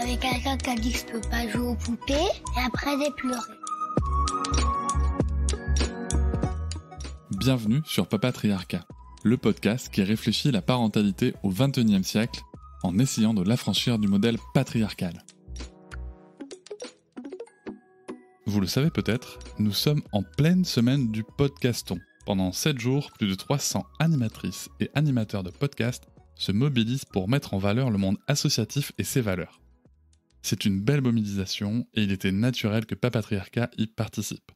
avait quelqu'un qui a dit que je peux pas jouer aux poupées, et après j'ai pleuré. Bienvenue sur Papatriarcat, le podcast qui réfléchit la parentalité au XXIe siècle en essayant de l'affranchir du modèle patriarcal. Vous le savez peut-être, nous sommes en pleine semaine du podcaston. Pendant 7 jours, plus de 300 animatrices et animateurs de podcasts se mobilisent pour mettre en valeur le monde associatif et ses valeurs. C'est une belle mobilisation et il était naturel que Papatriarcat y participe.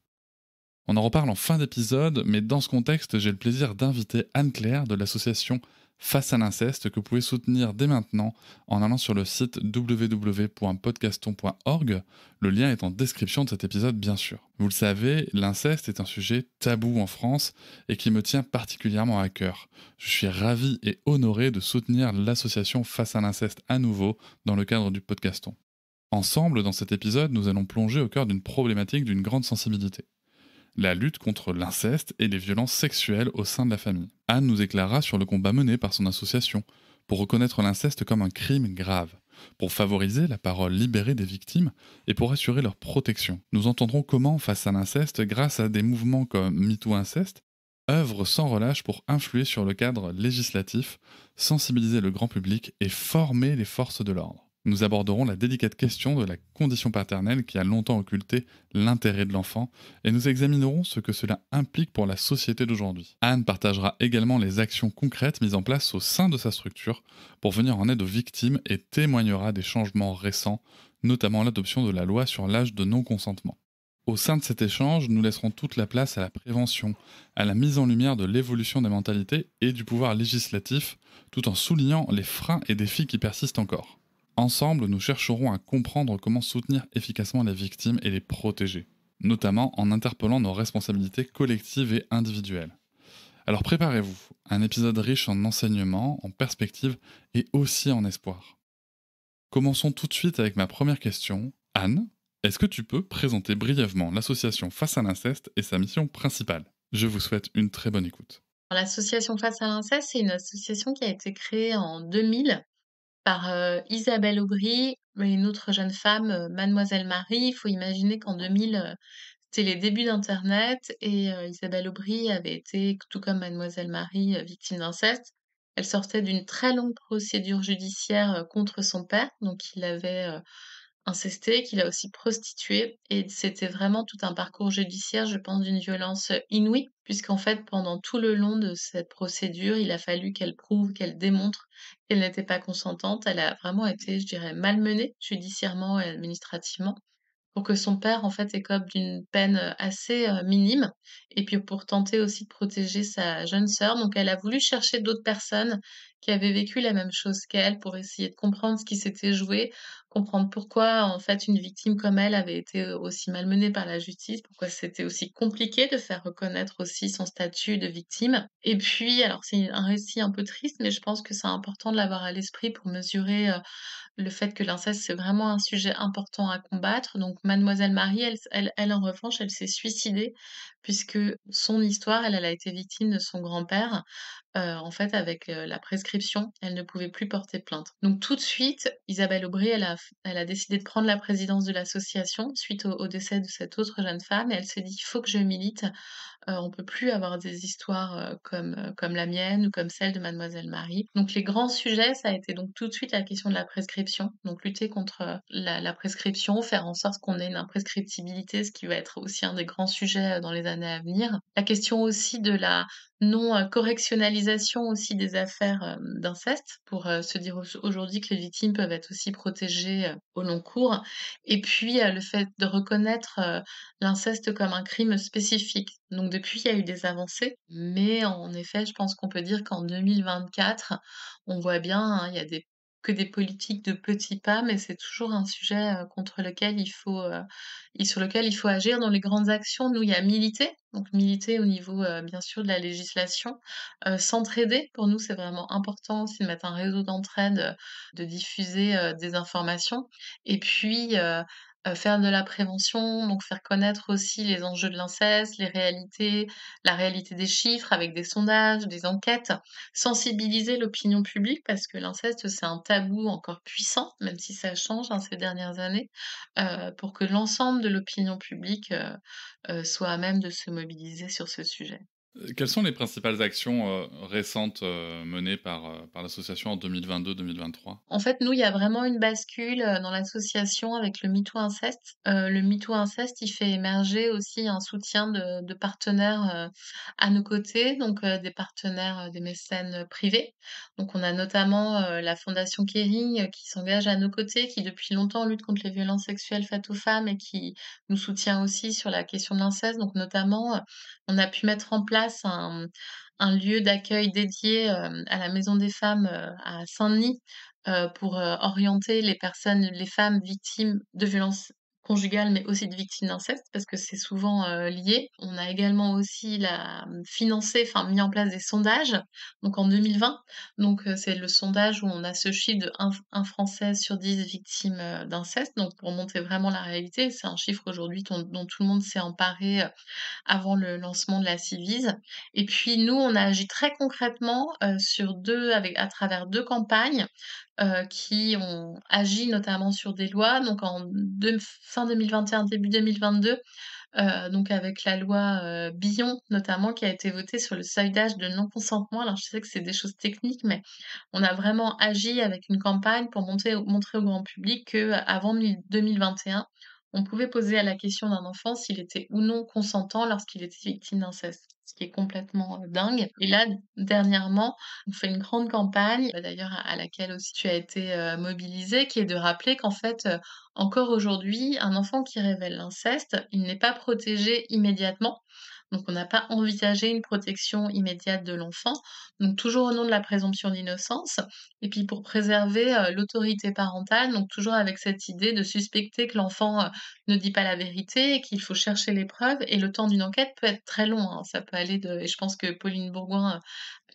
On en reparle en fin d'épisode, mais dans ce contexte, j'ai le plaisir d'inviter Anne-Claire de l'association Face à l'inceste que vous pouvez soutenir dès maintenant en allant sur le site www.podcaston.org. Le lien est en description de cet épisode bien sûr. Vous le savez, l'inceste est un sujet tabou en France et qui me tient particulièrement à cœur. Je suis ravi et honoré de soutenir l'association Face à l'inceste à nouveau dans le cadre du podcaston. Ensemble, dans cet épisode, nous allons plonger au cœur d'une problématique d'une grande sensibilité. La lutte contre l'inceste et les violences sexuelles au sein de la famille. Anne nous éclairera sur le combat mené par son association pour reconnaître l'inceste comme un crime grave, pour favoriser la parole libérée des victimes et pour assurer leur protection. Nous entendrons comment, face à l'inceste, grâce à des mouvements comme MeToo Inceste, œuvrent sans relâche pour influer sur le cadre législatif, sensibiliser le grand public et former les forces de l'ordre. Nous aborderons la délicate question de la condition paternelle qui a longtemps occulté l'intérêt de l'enfant et nous examinerons ce que cela implique pour la société d'aujourd'hui. Anne partagera également les actions concrètes mises en place au sein de sa structure pour venir en aide aux victimes et témoignera des changements récents, notamment l'adoption de la loi sur l'âge de non-consentement. Au sein de cet échange, nous laisserons toute la place à la prévention, à la mise en lumière de l'évolution des mentalités et du pouvoir législatif, tout en soulignant les freins et défis qui persistent encore. Ensemble, nous chercherons à comprendre comment soutenir efficacement les victimes et les protéger, notamment en interpellant nos responsabilités collectives et individuelles. Alors préparez-vous, un épisode riche en enseignements, en perspectives et aussi en espoir. Commençons tout de suite avec ma première question. Anne, est-ce que tu peux présenter brièvement l'association Face à l'inceste et sa mission principale ? Je vous souhaite une très bonne écoute. L'association Face à l'inceste, c'est une association qui a été créée en 2000 par Isabelle Aubry et une autre jeune femme, Mademoiselle Marie. Il faut imaginer qu'en 2000, c'était les débuts d'internet et Isabelle Aubry avait été, tout comme Mademoiselle Marie, victime d'inceste. Elle sortait d'une très longue procédure judiciaire, contre son père, donc il l'avait incesté, qu'il a aussi prostitué et c'était vraiment tout un parcours judiciaire, je pense, d'une violence, inouïe puisqu'en fait, pendant tout le long de cette procédure, il a fallu qu'elle prouve, qu'elle démontre qu'elle n'était pas consentante. Elle a vraiment été, je dirais, malmenée judiciairement et administrativement pour que son père, en fait, écope d'une peine, assez, minime et puis pour tenter aussi de protéger sa jeune sœur. Donc elle a voulu chercher d'autres personnes qui avaient vécu la même chose qu'elle pour essayer de comprendre ce qui s'était joué, comprendre pourquoi, en fait, une victime comme elle avait été, aussi malmenée par la justice, pourquoi c'était aussi compliqué de faire reconnaître aussi son statut de victime. Et puis alors c'est un récit un peu triste, mais je pense que c'est important de l'avoir à l'esprit pour mesurer, le fait que l'inceste, c'est vraiment un sujet important à combattre. Donc Mademoiselle Marie, elle en revanche, elle s'est suicidée puisque son histoire, elle a été victime de son grand-père, en fait avec, la prescription, elle ne pouvait plus porter plainte. Donc tout de suite, Isabelle Aubry, elle a décidé de prendre la présidence de l'association suite au décès de cette autre jeune femme et elle s'est dit: «Il faut que je milite, on peut plus avoir des histoires, comme la mienne ou comme celle de Mademoiselle Marie». Donc les grands sujets, ça a été donc tout de suite la question de la prescription, donc lutter contre, la prescription, faire en sorte qu'on ait une imprescriptibilité, ce qui va être aussi un des grands sujets, dans les années à venir. La question aussi de la non, correctionnalisation aussi des affaires, d'inceste pour, se dire aujourd'hui que les victimes peuvent être aussi protégées, au long cours et puis, le fait de reconnaître, l'inceste comme un crime spécifique. Donc depuis, il y a eu des avancées, mais en effet, je pense qu'on peut dire qu'en 2024, on voit bien, hein, il y a des politiques de petits pas, mais c'est toujours un sujet, contre lequel il faut, et sur lequel il faut agir. Dans les grandes actions, nous, il y a militer, donc militer au niveau, bien sûr de la législation, s'entraider. Pour nous, c'est vraiment important aussi de mettre un réseau d'entraide, de diffuser, des informations et puis, faire de la prévention, donc faire connaître aussi les enjeux de l'inceste, les réalités, la réalité des chiffres avec des sondages, des enquêtes, sensibiliser l'opinion publique parce que l'inceste, c'est un tabou encore puissant, même si ça change, hein, ces dernières années, pour que l'ensemble de l'opinion publique, soit à même de se mobiliser sur ce sujet. Quelles sont les principales actions, récentes, menées par l'association en 2022-2023? En fait, nous, il y a vraiment une bascule, dans l'association avec le MeToo Inceste. Le MeToo Inceste, il fait émerger aussi un soutien de partenaires, à nos côtés, donc des partenaires, des mécènes, privés. Donc on a notamment, la fondation Kering, qui s'engage à nos côtés, qui depuis longtemps lutte contre les violences sexuelles faites aux femmes et qui nous soutient aussi sur la question de l'inceste. Donc notamment, on a pu mettre en place un lieu d'accueil dédié, à la Maison des femmes, à Saint-Denis, pour, orienter les femmes victimes de violences conjugales, mais aussi de victimes d'inceste, parce que c'est souvent, lié. On a également aussi financé, enfin mis en place des sondages, donc en 2020. Donc, c'est le sondage où on a ce chiffre de un Français sur 10 victime, d'inceste, donc pour montrer vraiment la réalité. C'est un chiffre aujourd'hui dont tout le monde s'est emparé, avant le lancement de la Civise. Et puis nous, on a agi très concrètement, sur 2 avec à travers 2 campagnes, qui ont agi notamment sur des lois. Donc fin 2021, début 2022, donc avec la loi, Billon notamment qui a été votée sur le seuil d'âge de non-consentement. Alors je sais que c'est des choses techniques, mais on a vraiment agi avec une campagne pour montrer au grand public qu'avant 2021, on pouvait poser à la question d'un enfant s'il était ou non consentant lorsqu'il était victime d'inceste, ce qui est complètement, dingue. Et là, dernièrement, on fait une grande campagne, d'ailleurs à laquelle aussi tu as été, mobilisée, qui est de rappeler qu'en fait, encore aujourd'hui, un enfant qui révèle l'inceste, il n'est pas protégé immédiatement. Donc on n'a pas envisagé une protection immédiate de l'enfant, donc toujours au nom de la présomption d'innocence et puis pour préserver, l'autorité parentale, donc toujours avec cette idée de suspecter que l'enfant, ne dit pas la vérité et qu'il faut chercher les preuves et le temps d'une enquête peut être très long, hein. Ça peut aller et je pense que Pauline Bourgoin,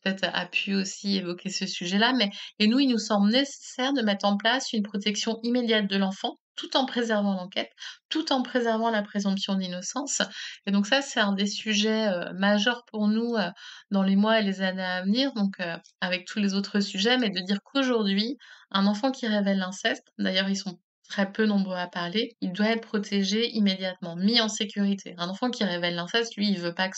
peut-être a pu aussi évoquer ce sujet-là, mais nous, il nous semble nécessaire de mettre en place une protection immédiate de l'enfant, tout en préservant l'enquête, tout en préservant la présomption d'innocence et donc ça, c'est un des sujets, majeurs pour nous, dans les mois et les années à venir, donc avec tous les autres sujets, mais de dire qu'aujourd'hui, un enfant qui révèle l'inceste, d'ailleurs ils sont très peu nombreux à parler, il doit être protégé immédiatement, mis en sécurité. Un enfant qui révèle l'inceste, lui, il veut pas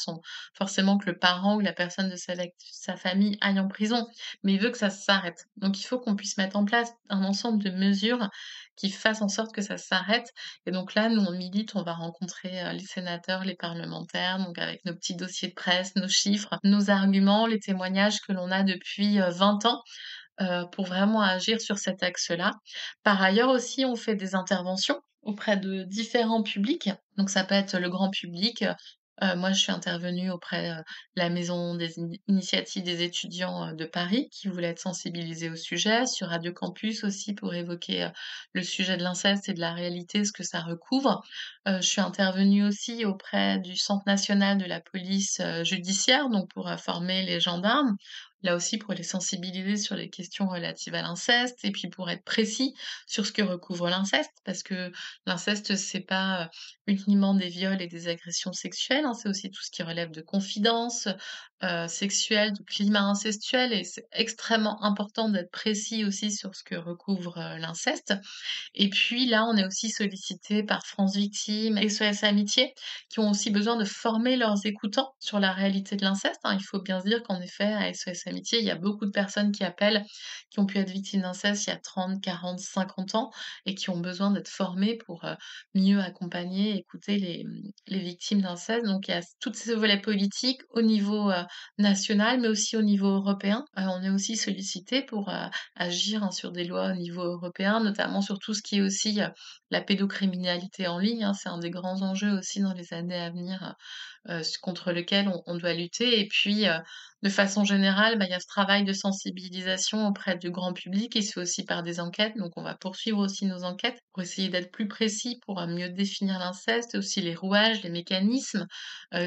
forcément que le parent ou la personne de sa famille aille en prison, mais il veut que ça s'arrête. Donc il faut qu'on puisse mettre en place un ensemble de mesures qui fassent en sorte que ça s'arrête et donc là, nous, on milite, on va rencontrer, les sénateurs, les parlementaires, donc avec nos petits dossiers de presse, nos chiffres, nos arguments, les témoignages que l'on a depuis, 20 ans, pour vraiment agir sur cet axe-là. Par ailleurs aussi, on fait des interventions auprès de différents publics, donc ça peut être le grand public, moi je suis intervenue auprès, de la maison des initiatives des étudiants, de Paris qui voulaient être sensibilisés au sujet, sur Radio Campus aussi pour évoquer, le sujet de l'inceste et de la réalité, ce que ça recouvre. Je suis intervenue aussi auprès du Centre national de la police, judiciaire, donc pour, former les gendarmes. Là aussi pour les sensibiliser sur les questions relatives à l'inceste et puis pour être précis sur ce que recouvre l'inceste. Parce que l'inceste, c'est pas, uniquement des viols et des agressions sexuelles, hein, c'est aussi tout ce qui relève de confidences, sexuelles, de climat incestuel et c'est extrêmement important d'être précis aussi sur ce que recouvre, l'inceste. Et puis là, on est aussi sollicité par France Victimes, SOS Amitié, qui ont aussi besoin de former leurs écoutants sur la réalité de l'inceste, hein. Il faut bien se dire qu'en effet, à SOS Amitié, il y a beaucoup de personnes qui appellent, qui ont pu être victimes d'inceste il y a 30, 40, 50 ans et qui ont besoin d'être formées pour, mieux accompagner et écouter les victimes d'inceste. Donc il y a tous ces volets politiques au niveau, national, mais aussi au niveau européen. On est aussi sollicité pour, agir, hein, sur des lois au niveau européen, notamment sur tout ce qui est aussi, la pédocriminalité en ligne, hein. C'est un des grands enjeux aussi dans les années à venir, contre lequel on doit lutter et puis, de façon générale, bah, il y a ce travail de sensibilisation auprès du grand public qui se fait aussi par des enquêtes, donc on va poursuivre aussi nos enquêtes pour essayer d'être plus précis, pour, mieux définir l'inceste, aussi les rouages, les mécanismes,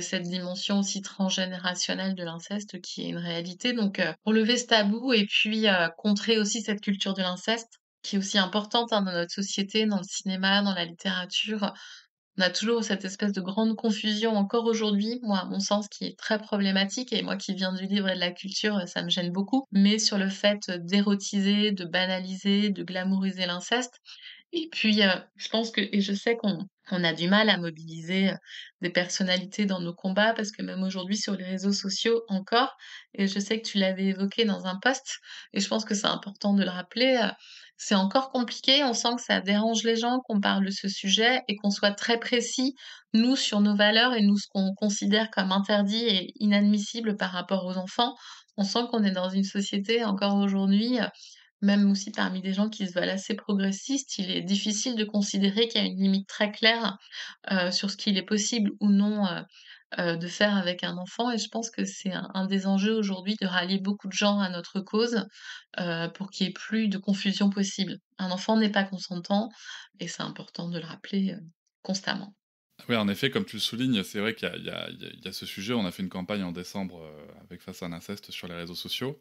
cette dimension aussi transgénérationnelle de l'inceste qui est une réalité, donc pour lever ce tabou et puis, contrer aussi cette culture de l'inceste qui est aussi importante, hein, dans notre société, dans le cinéma, dans la littérature. On a toujours cette espèce de grande confusion encore aujourd'hui, moi à mon sens, qui est très problématique et moi qui viens du livre et de la culture, ça me gêne beaucoup. Mais sur le fait, d'érotiser, de banaliser, de glamouriser l'inceste et puis, je pense que et je sais qu'on a du mal à mobiliser, des personnalités dans nos combats parce que même aujourd'hui sur les réseaux sociaux encore et je sais que tu l'avais évoqué dans un post et je pense que c'est important de le rappeler, c'est encore compliqué. On sent que ça dérange les gens qu'on parle de ce sujet et qu'on soit très précis, nous, sur nos valeurs et nous, ce qu'on considère comme interdit et inadmissible par rapport aux enfants. On sent qu'on est dans une société encore aujourd'hui, même aussi parmi des gens qui se veulent assez progressistes, il est difficile de considérer qu'il y a une limite très claire, sur ce qu'il est possible ou non, de faire avec un enfant et je pense que c'est un des enjeux aujourd'hui de rallier beaucoup de gens à notre cause, pour qu'il y ait plus de confusion possible. Un enfant n'est pas consentant et c'est important de le rappeler, constamment. Oui, en effet, comme tu le soulignes, c'est vrai qu'il y a ce sujet. On a fait une campagne en décembre avec Face à un inceste sur les réseaux sociaux.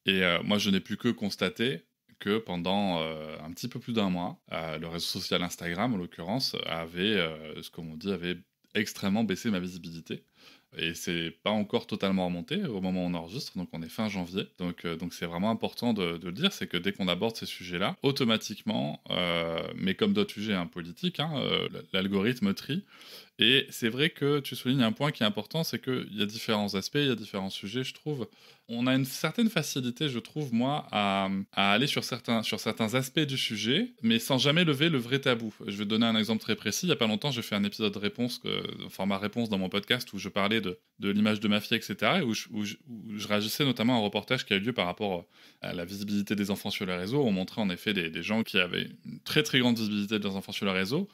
Et moi, je n'ai pu que constater que pendant un petit peu plus d'un mois, le réseau social Instagram, en l'occurrence, ce qu'on dit, avait extrêmement baissé ma visibilité. Et c'est pas encore totalement remonté au moment où on enregistre, donc on est fin janvier. Donc c'est vraiment important de le dire, c'est que dès qu'on aborde ces sujets-là, automatiquement, mais comme d'autres sujets politiques, l'algorithme trie. Et c'est vrai que tu soulignes un point qui est important, c'est qu'il y a différents aspects, il y a différents sujets, je trouve. On a une certaine facilité, je trouve, moi, à aller sur certains aspects du sujet, mais sans jamais lever le vrai tabou. Je vais te donner un exemple très précis. Il n'y a pas longtemps, j'ai fait un épisode de réponse, format réponse dans mon podcast, où je parlais de l'image de ma fille, etc., et où je réagissais notamment à un reportage qui a eu lieu par rapport à la visibilité des enfants sur les réseaux. On montrait en effet des gens qui avaient une très très grande visibilité des enfants sur les réseaux,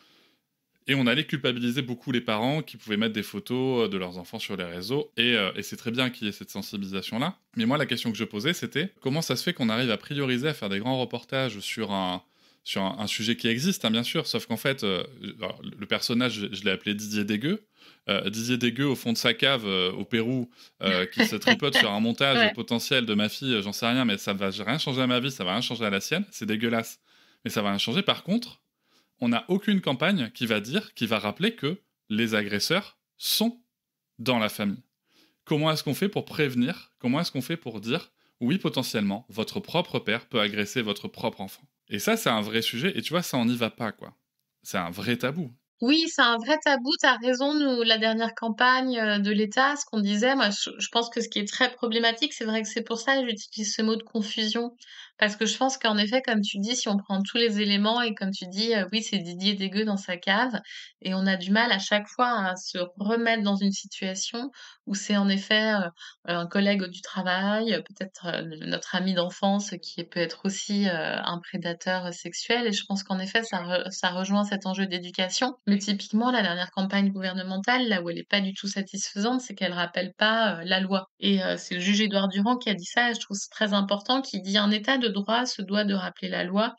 et on allait culpabiliser beaucoup les parents qui pouvaient mettre des photos de leurs enfants sur les réseaux. Et c'est très bien qu'il y ait cette sensibilisation-là. Mais moi, la question que je posais, c'était comment ça se fait qu'on arrive à prioriser, à faire des grands reportages sur un sujet qui existe, bien sûr. Sauf qu'en fait, alors, le personnage, je l'ai appelé Didier Dégueu. Didier Dégueu, au fond de sa cave, au Pérou, qui se tripote sur un montage Ouais. potentiel de ma fille, j'en sais rien, mais ça va rien changer à ma vie, ça va rien changer à la sienne. C'est dégueulasse. Mais ça va rien changer. Par contre, on n'a aucune campagne qui va rappeler que les agresseurs sont dans la famille. Comment est-ce qu'on fait pour prévenir? Comment est-ce qu'on fait pour dire oui, potentiellement, votre propre père peut agresser votre propre enfant? Et ça, c'est un vrai sujet. Et tu vois, ça, on n'y va pas, quoi. C'est un vrai tabou. Oui, c'est un vrai tabou, tu as raison. Nous, la dernière campagne, de l'État, ce qu'on disait, moi, je pense que ce qui est très problématique, c'est vrai que c'est pour ça que j'utilise ce mot de confusion. Parce que je pense qu'en effet, comme tu dis, si on prend tous les éléments et comme tu dis, oui, c'est Didier Dégueu dans sa cave et on a du mal à chaque fois à se remettre dans une situation où c'est en effet, un collègue du travail, peut-être, notre ami d'enfance qui peut être aussi, un prédateur sexuel et je pense qu'en effet ça rejoint cet enjeu d'éducation. Mais typiquement la dernière campagne gouvernementale, là où elle est pas du tout satisfaisante, c'est qu'elle rappelle pas, la loi et c'est le juge Édouard Durand qui a dit ça et je trouve c'est très important, qui dit: «Un État de droit se doit de rappeler la loi».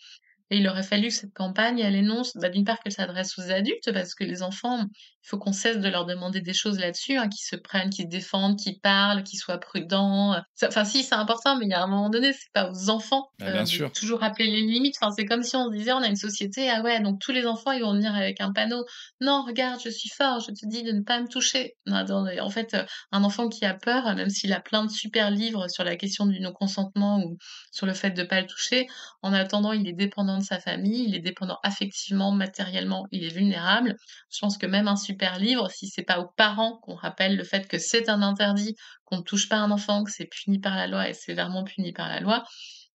Et il aurait fallu que cette campagne, elle énonce, bah, d'une part qu'elle s'adresse aux adultes, parce que les enfants, il faut qu'on cesse de leur demander des choses là-dessus, qu'ils se prennent, qu'ils se défendent, qu'ils parlent, qu'ils soient prudents. Enfin, si, c'est important, mais il y a un moment donné, c'est pas aux enfants Bien de sûr. toujours rappeler les limites. Enfin, c'est comme si on se disait, on a une société, ah ouais, donc tous les enfants, ils vont venir avec un panneau. Non, regarde, je suis fort, je te dis de ne pas me toucher. Non, attendez, en fait, un enfant qui a peur, même s'il a plein de super livres sur la question du non-consentement ou sur le fait de pas le toucher, en attendant, il est dépendant de sa famille, il est dépendant affectivement, matériellement, il est vulnérable. Je pense que même un super livre, si c'est pas aux parents qu'on rappelle le fait que c'est un interdit, qu'on ne touche pas un enfant, que c'est puni par la loi et sévèrement puni par la loi,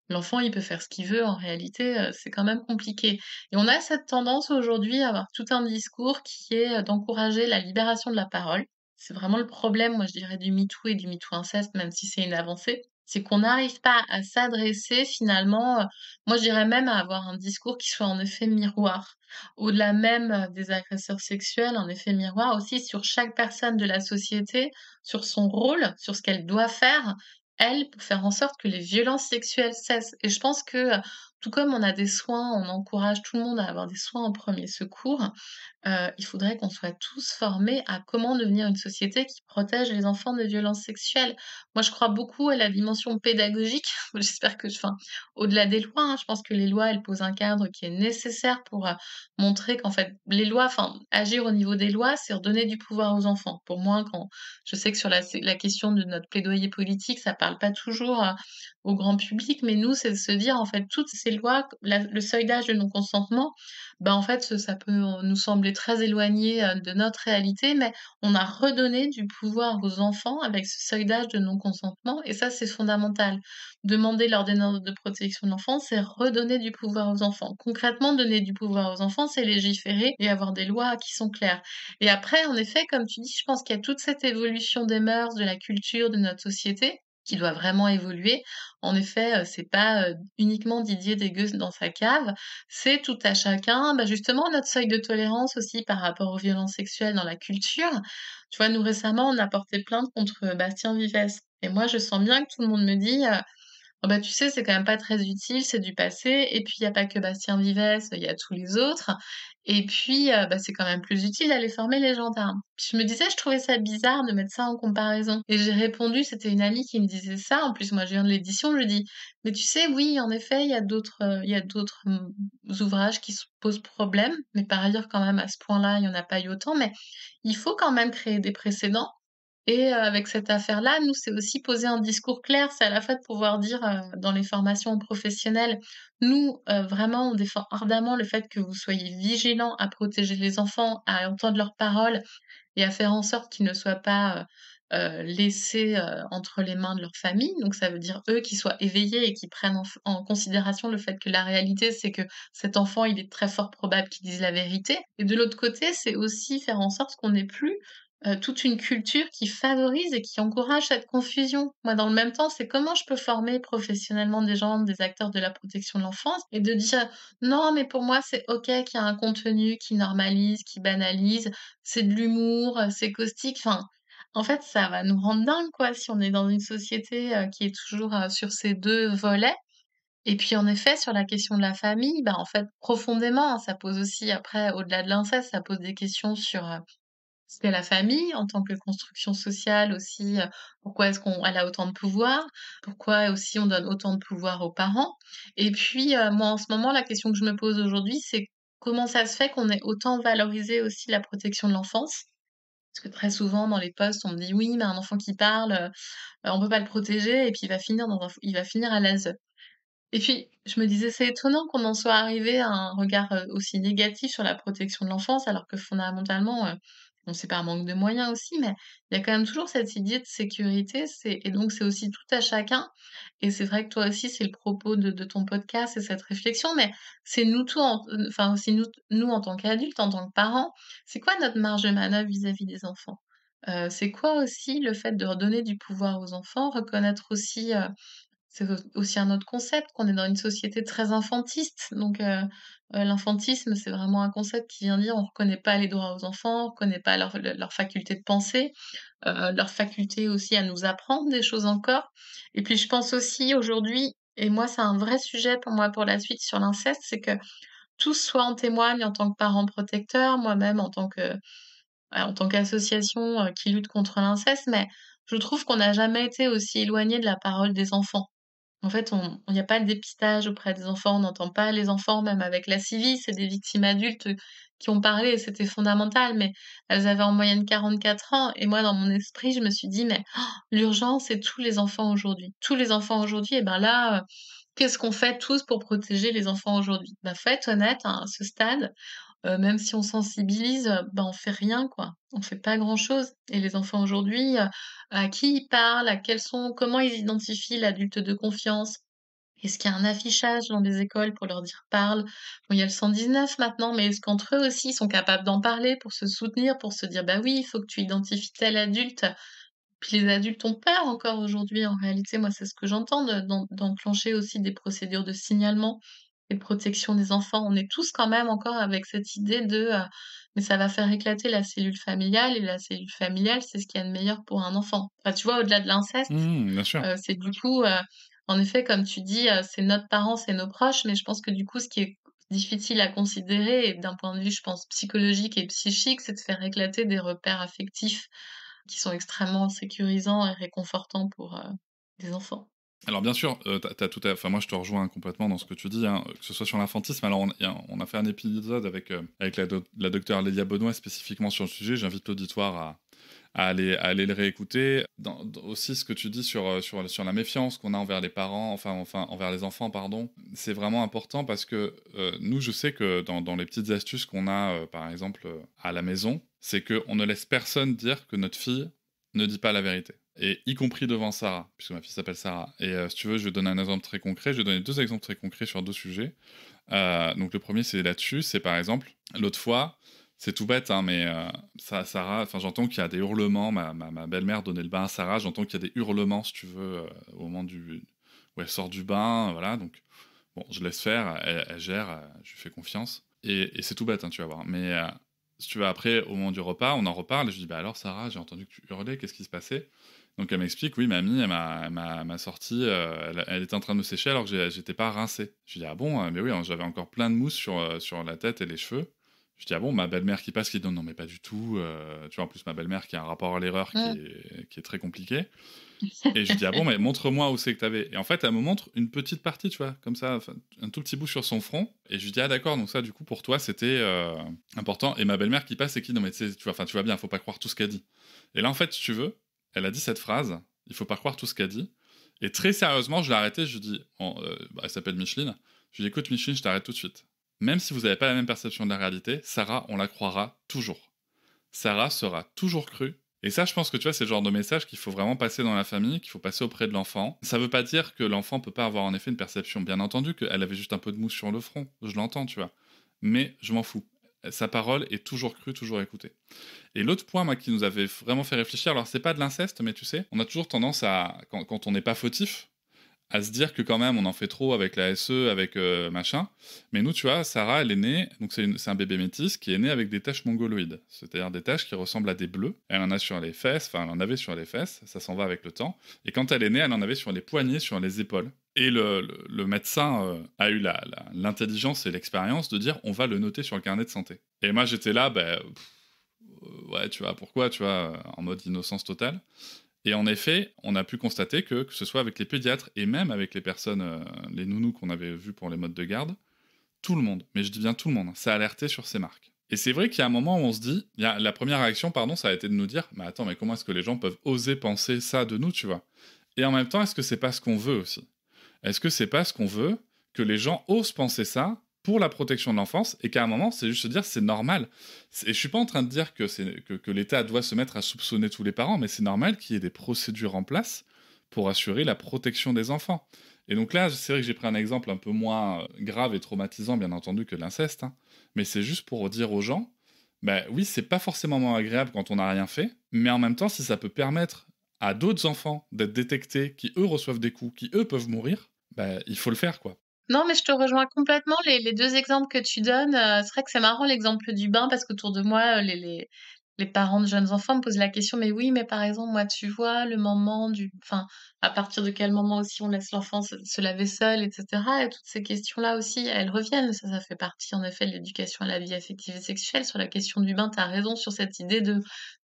l'enfant, il peut faire ce qu'il veut. En réalité, c'est quand même compliqué et on a cette tendance aujourd'hui à avoir tout un discours qui est, d'encourager la libération de la parole. C'est vraiment le problème, moi, je dirais, du MeToo et du MeToo inceste, même si c'est une avancée. C'est qu'on n'arrive pas à s'adresser finalement, moi, je dirais même à avoir un discours qui soit en effet miroir. Au-delà même, des agresseurs sexuels, un effet miroir aussi sur chaque personne de la société, sur son rôle, sur ce qu'elle doit faire, elle, pour faire en sorte que les violences sexuelles cessent et je pense que, tout comme on a des soins, on encourage tout le monde à avoir des soins en premier secours, il faudrait qu'on soit tous formés à comment devenir une société qui protège les enfants des violences sexuelles. Moi, je crois beaucoup à la dimension pédagogique. J'espère que enfin, au-delà des lois, hein, je pense que les lois, elles posent un cadre qui est nécessaire pour, montrer qu'en fait, les lois enfin, agir au niveau des lois, c'est redonner du pouvoir aux enfants. Pour moi, quand je sais que sur la question de notre plaidoyer politique, ça parle pas toujours, au grand public, mais nous, c'est de se dire, en fait, toutes ces lois, le seuil d'âge de non-consentement, bah, en fait, ça peut, nous sembler très éloigné, de notre réalité, mais on a redonné du pouvoir aux enfants avec ce seuil d'âge de non-consentement et ça, c'est fondamental. Demander l'ordonnance de protection de l'enfance, c'est redonner du pouvoir aux enfants. Concrètement, donner du pouvoir aux enfants, c'est légiférer et avoir des lois qui sont claires. Et après, en effet, comme tu dis, je pense qu'il y a toute cette évolution des mœurs, de la culture, de notre société qui doit vraiment évoluer. En effet, c'est pas, uniquement Didier dégueule dans sa cave, c'est tout à chacun, bah, justement notre seuil de tolérance aussi par rapport aux violences sexuelles dans la culture. Tu vois, nous récemment, on a porté plainte contre, Bastien Vivès et moi je sens bien que tout le monde me dit, «Oh bah, tu sais, c'est quand même pas très utile, c'est du passé et puis il y a pas que Bastien Vivès, il y a tous les autres et puis, bah, c'est quand même plus utile d'aller former les gendarmes». Puis je me disais, je trouvais ça bizarre de mettre ça en comparaison et j'ai répondu, c'était une amie qui me disait ça, en plus moi je viens de l'édition, je lui dis: «Mais tu sais, oui, en effet, il y a d'autres, ouvrages qui se posent problème, mais par ailleurs quand même à ce point-là, il y en a pas eu autant, mais il faut quand même créer des précédents et avec cette affaire-là, nous, c'est aussi poser un discours clair. C'est à la fois de pouvoir dire, dans les formations professionnelles, nous, vraiment, on défend ardemment le fait que vous soyez vigilants à protéger les enfants, à entendre leurs paroles et à faire en sorte qu'ils ne soient pas, laissés, entre les mains de leur famille. Donc ça veut dire, eux, qu'ils soient éveillés et qu'ils prennent en considération le fait que la réalité, c'est que cet enfant, il est très fort probable qu'il dise la vérité et de l'autre côté, c'est aussi faire en sorte qu'on n'ait plus toute une culture qui favorise et qui encourage cette confusion. Moi, dans le même temps, c'est comment je peux former professionnellement des gens, des acteurs de la protection de l'enfance et de dire: «Non, mais pour moi, c'est OK qu'il y a un contenu qui normalise, qui banalise, c'est de l'humour, c'est caustique». Enfin, en fait, ça va nous rendre dingue, quoi, si on est dans une société, qui est toujours, sur ces 2 volets et puis, en effet, sur la question de la famille, bah, en fait, profondément, hein, ça pose aussi après, au-delà de l'inceste, ça pose des questions sur, ce qu'est la famille en tant que construction sociale aussi, pourquoi est-ce qu'on elle a autant de pouvoir? Pourquoi aussi on donne autant de pouvoir aux parents? Et puis, moi en ce moment la question que je me pose aujourd'hui, c'est comment ça se fait qu'on ait autant valorisé aussi la protection de l'enfance? Parce que très souvent dans les posts, on me dit: «Oui, mais un enfant qui parle, on peut pas le protéger et puis il va finir à l'ASE». Et puis, je me disais: «C'est étonnant qu'on en soit arrivé à un regard, aussi négatif sur la protection de l'enfance», alors que fondamentalement, bon, c'est par manque de moyens aussi, mais il y a quand même toujours cette idée de sécurité, et donc c'est aussi tout à chacun et c'est vrai que toi aussi, c'est le propos de ton podcast, c'est cette réflexion, mais c'est nous tous enfin aussi nous en tant qu'adultes, en tant que parents, c'est quoi notre marge de manœuvre vis-à-vis des enfants? C'est quoi aussi le fait de redonner du pouvoir aux enfants? Reconnaître aussi, c'est aussi un autre concept, qu'on est dans une société très infantiste, donc l'infantisme, c'est vraiment un concept qui vient dire: «On reconnaît pas les droits aux enfants, on reconnaît pas leur faculté de penser, leur faculté aussi à nous apprendre des choses encore» et puis je pense aussi aujourd'hui et moi c'est un vrai sujet pour moi pour la suite sur l'inceste, c'est que tous soit en témoignent en tant que parents protecteurs, moi-même en tant qu'association, qui lutte contre l'inceste, mais je trouve qu'on n'a jamais été aussi éloigné de la parole des enfants. En fait, il y a pas de dépistage auprès des enfants, on n'entend pas les enfants, même avec la CIVI, c'est des victimes adultes, qui ont parlé et c'était fondamental, mais elles avaient en moyenne 44 ans et moi, dans mon esprit, je me suis dit: «Mais l'urgence, c'est tous les enfants aujourd'hui. Tous les enfants aujourd'hui et ben là, qu'est-ce qu'on fait tous pour protéger les enfants aujourd'hui?» Bah, faut être honnête, hein, à ce stade, même si on sensibilise, bah, on fait rien, quoi. On fait pas grand-chose et les enfants aujourd'hui, à qui ils parlent, comment ils identifient l'adulte de confiance? Est-ce qu'il y a un affichage dans les écoles pour leur dire: «Parle»? Bon, il y a le 119 maintenant, mais est-ce qu'entre eux aussi, ils sont capables d'en parler pour se soutenir, pour se dire: «Bah oui, il faut que tu identifies tel adulte»? Puis les adultes ont peur encore aujourd'hui, en réalité, moi, c'est ce que j'entends d'enclencher aussi des procédures de signalement et de protection des enfants. On est tous quand même encore avec cette idée de, mais ça va faire éclater la cellule familiale et la cellule familiale, c'est ce qu'il y a de meilleur pour un enfant. Enfin, tu vois, au-delà de l'inceste, Mmh, bien sûr. c'est du coup, En effet, comme tu dis, c'est notre parent, c'est nos proches, mais je pense que du coup, ce qui est difficile à considérer et d'un point de vue, je pense, psychologique et psychique, c'est de faire éclater des repères affectifs qui sont extrêmement sécurisants et réconfortants pour, les enfants. Alors bien sûr, tu tout à enfin moi je te rejoins complètement dans ce que tu dis, hein, que ce soit sur l'infantisme. Alors on a fait un épisode avec la docteure Lélia Benoît spécifiquement sur le sujet. J'invite l'auditoire à aller le réécouter. Aussi ce que tu dis sur la méfiance qu'on a envers les parents, enfin envers les enfants, pardon, c'est vraiment important parce que nous, je sais que dans les petites astuces qu'on a, par exemple, à la maison, c'est qu'on ne laisse personne dire que notre fille ne dit pas la vérité. Et y compris devant Sarah, puisque ma fille s'appelle Sarah. Et si tu veux, je vais donner un exemple très concret. Je vais donner 2 exemples très concrets sur 2 sujets. Donc le premier, c'est là-dessus. C'est par exemple, l'autre fois, c'est tout bête, hein, mais Sarah, enfin j'entends qu'il y a des hurlements. Ma belle-mère donnait le bain à Sarah. J'entends qu'il y a des hurlements, si tu veux, au moment où elle sort du bain. Voilà, donc bon, je laisse faire. Elle gère. Je lui fais confiance. Et c'est tout bête, hein, tu vas voir. Mais si tu veux, après, au moment du repas, on en reparle. Et je dis, bah alors Sarah, j'ai entendu que tu hurlais. Qu'est-ce qui se passait? Donc elle m'explique, oui, mamie, elle m'a sorti, elle était en train de me sécher alors que j'étais pas rincé. Je lui dis, ah bon, mais oui, hein, j'avais encore plein de mousse sur la tête et les cheveux. Je dis, ah bon, ma belle-mère qui passe, qui dit, non, non, mais pas du tout. Tu vois, en plus, ma belle-mère qui a un rapport à l'erreur Mmh. qui est très compliqué. Et je lui dis, ah bon, mais montre-moi où c'est que t'avais. Et en fait, elle me montre une petite partie, tu vois, comme ça, enfin, un tout petit bout sur son front. Et je lui dis, ah d'accord, donc ça, du coup, pour toi, c'était important. Et ma belle-mère qui passe et qui, non, mais tu vois, enfin, tu vois bien, faut pas croire tout ce qu'elle dit. Et là, en fait, si tu veux, elle a dit cette phrase, il faut pas croire tout ce qu'elle dit. Et très sérieusement, je l'ai arrêtée, je lui dis, elle s'appelle Micheline, je lui dis, écoute Micheline, je t'arrête tout de suite. Même si vous n'avez pas la même perception de la réalité, Sarah, on la croira toujours. Sarah sera toujours crue. Et ça, je pense que tu vois, c'est le genre de message qu'il faut vraiment passer dans la famille, qu'il faut passer auprès de l'enfant. Ça veut pas dire que l'enfant peut pas avoir en effet une perception. Bien entendu qu'elle avait juste un peu de mousse sur le front, je l'entends, tu vois. Mais je m'en fous. Sa parole est toujours crue, toujours écoutée. Et l'autre point, moi, qui nous avait vraiment fait réfléchir, alors c'est pas de l'inceste, mais tu sais, on a toujours tendance à, quand on n'est pas fautif, à se dire que quand même on en fait trop avec la SE, avec machin. Mais nous, tu vois, Sarah, elle est née, donc c'est un bébé métis qui est né avec des taches mongoloïdes, c'est-à-dire des taches qui ressemblent à des bleus. Elle en a sur les fesses, enfin elle en avait sur les fesses, ça s'en va avec le temps. Et quand elle est née, elle en avait sur les poignets, sur les épaules. Et le médecin a eu l'intelligence et l'expérience de dire on va le noter sur le carnet de santé. Et moi j'étais là, ouais, tu vois, pourquoi, tu vois, en mode innocence totale. Et en effet, on a pu constater que ce soit avec les pédiatres et même avec les personnes, les nounous qu'on avait vus pour les modes de garde, tout le monde, mais je dis bien tout le monde, ça alertait sur ces marques. Et c'est vrai qu'il y a un moment où on se dit, la première réaction, pardon, ça a été de nous dire, mais attends, mais comment est-ce que les gens peuvent oser penser ça de nous, tu vois? Et en même temps, est-ce que c'est pas ce qu'on veut aussi? Est-ce que c'est pas ce qu'on veut que les gens osent penser ça pour la protection de l'enfance et qu'à un moment, c'est juste se dire c'est normal. Et je suis pas en train de dire que l'État doit se mettre à soupçonner tous les parents, mais c'est normal qu'il y ait des procédures en place pour assurer la protection des enfants. Et donc là, c'est vrai que j'ai pris un exemple un peu moins grave et traumatisant, bien entendu, que l'inceste, hein, mais c'est juste pour dire aux gens, bah oui, c'est pas forcément agréable quand on n'a rien fait, mais en même temps, si ça peut permettre à d'autres enfants d'être détectés, qui eux reçoivent des coups, qui eux peuvent mourir, bah il faut le faire, quoi. Non, mais je te rejoins complètement. Les 2 exemples que tu donnes, c'est vrai que c'est marrant l'exemple du bain parce qu'autour de moi, les parents de jeunes enfants me posent la question: «Mais oui, mais par exemple, moi, tu vois, le moment du» enfin, à partir de quel moment aussi on laisse l'enfant se laver seul et cetera et toutes ces questions-là aussi, elles reviennent. Ça fait partie en effet de l'éducation à la vie affective et sexuelle. Sur la question du bain, tu as raison sur cette idée de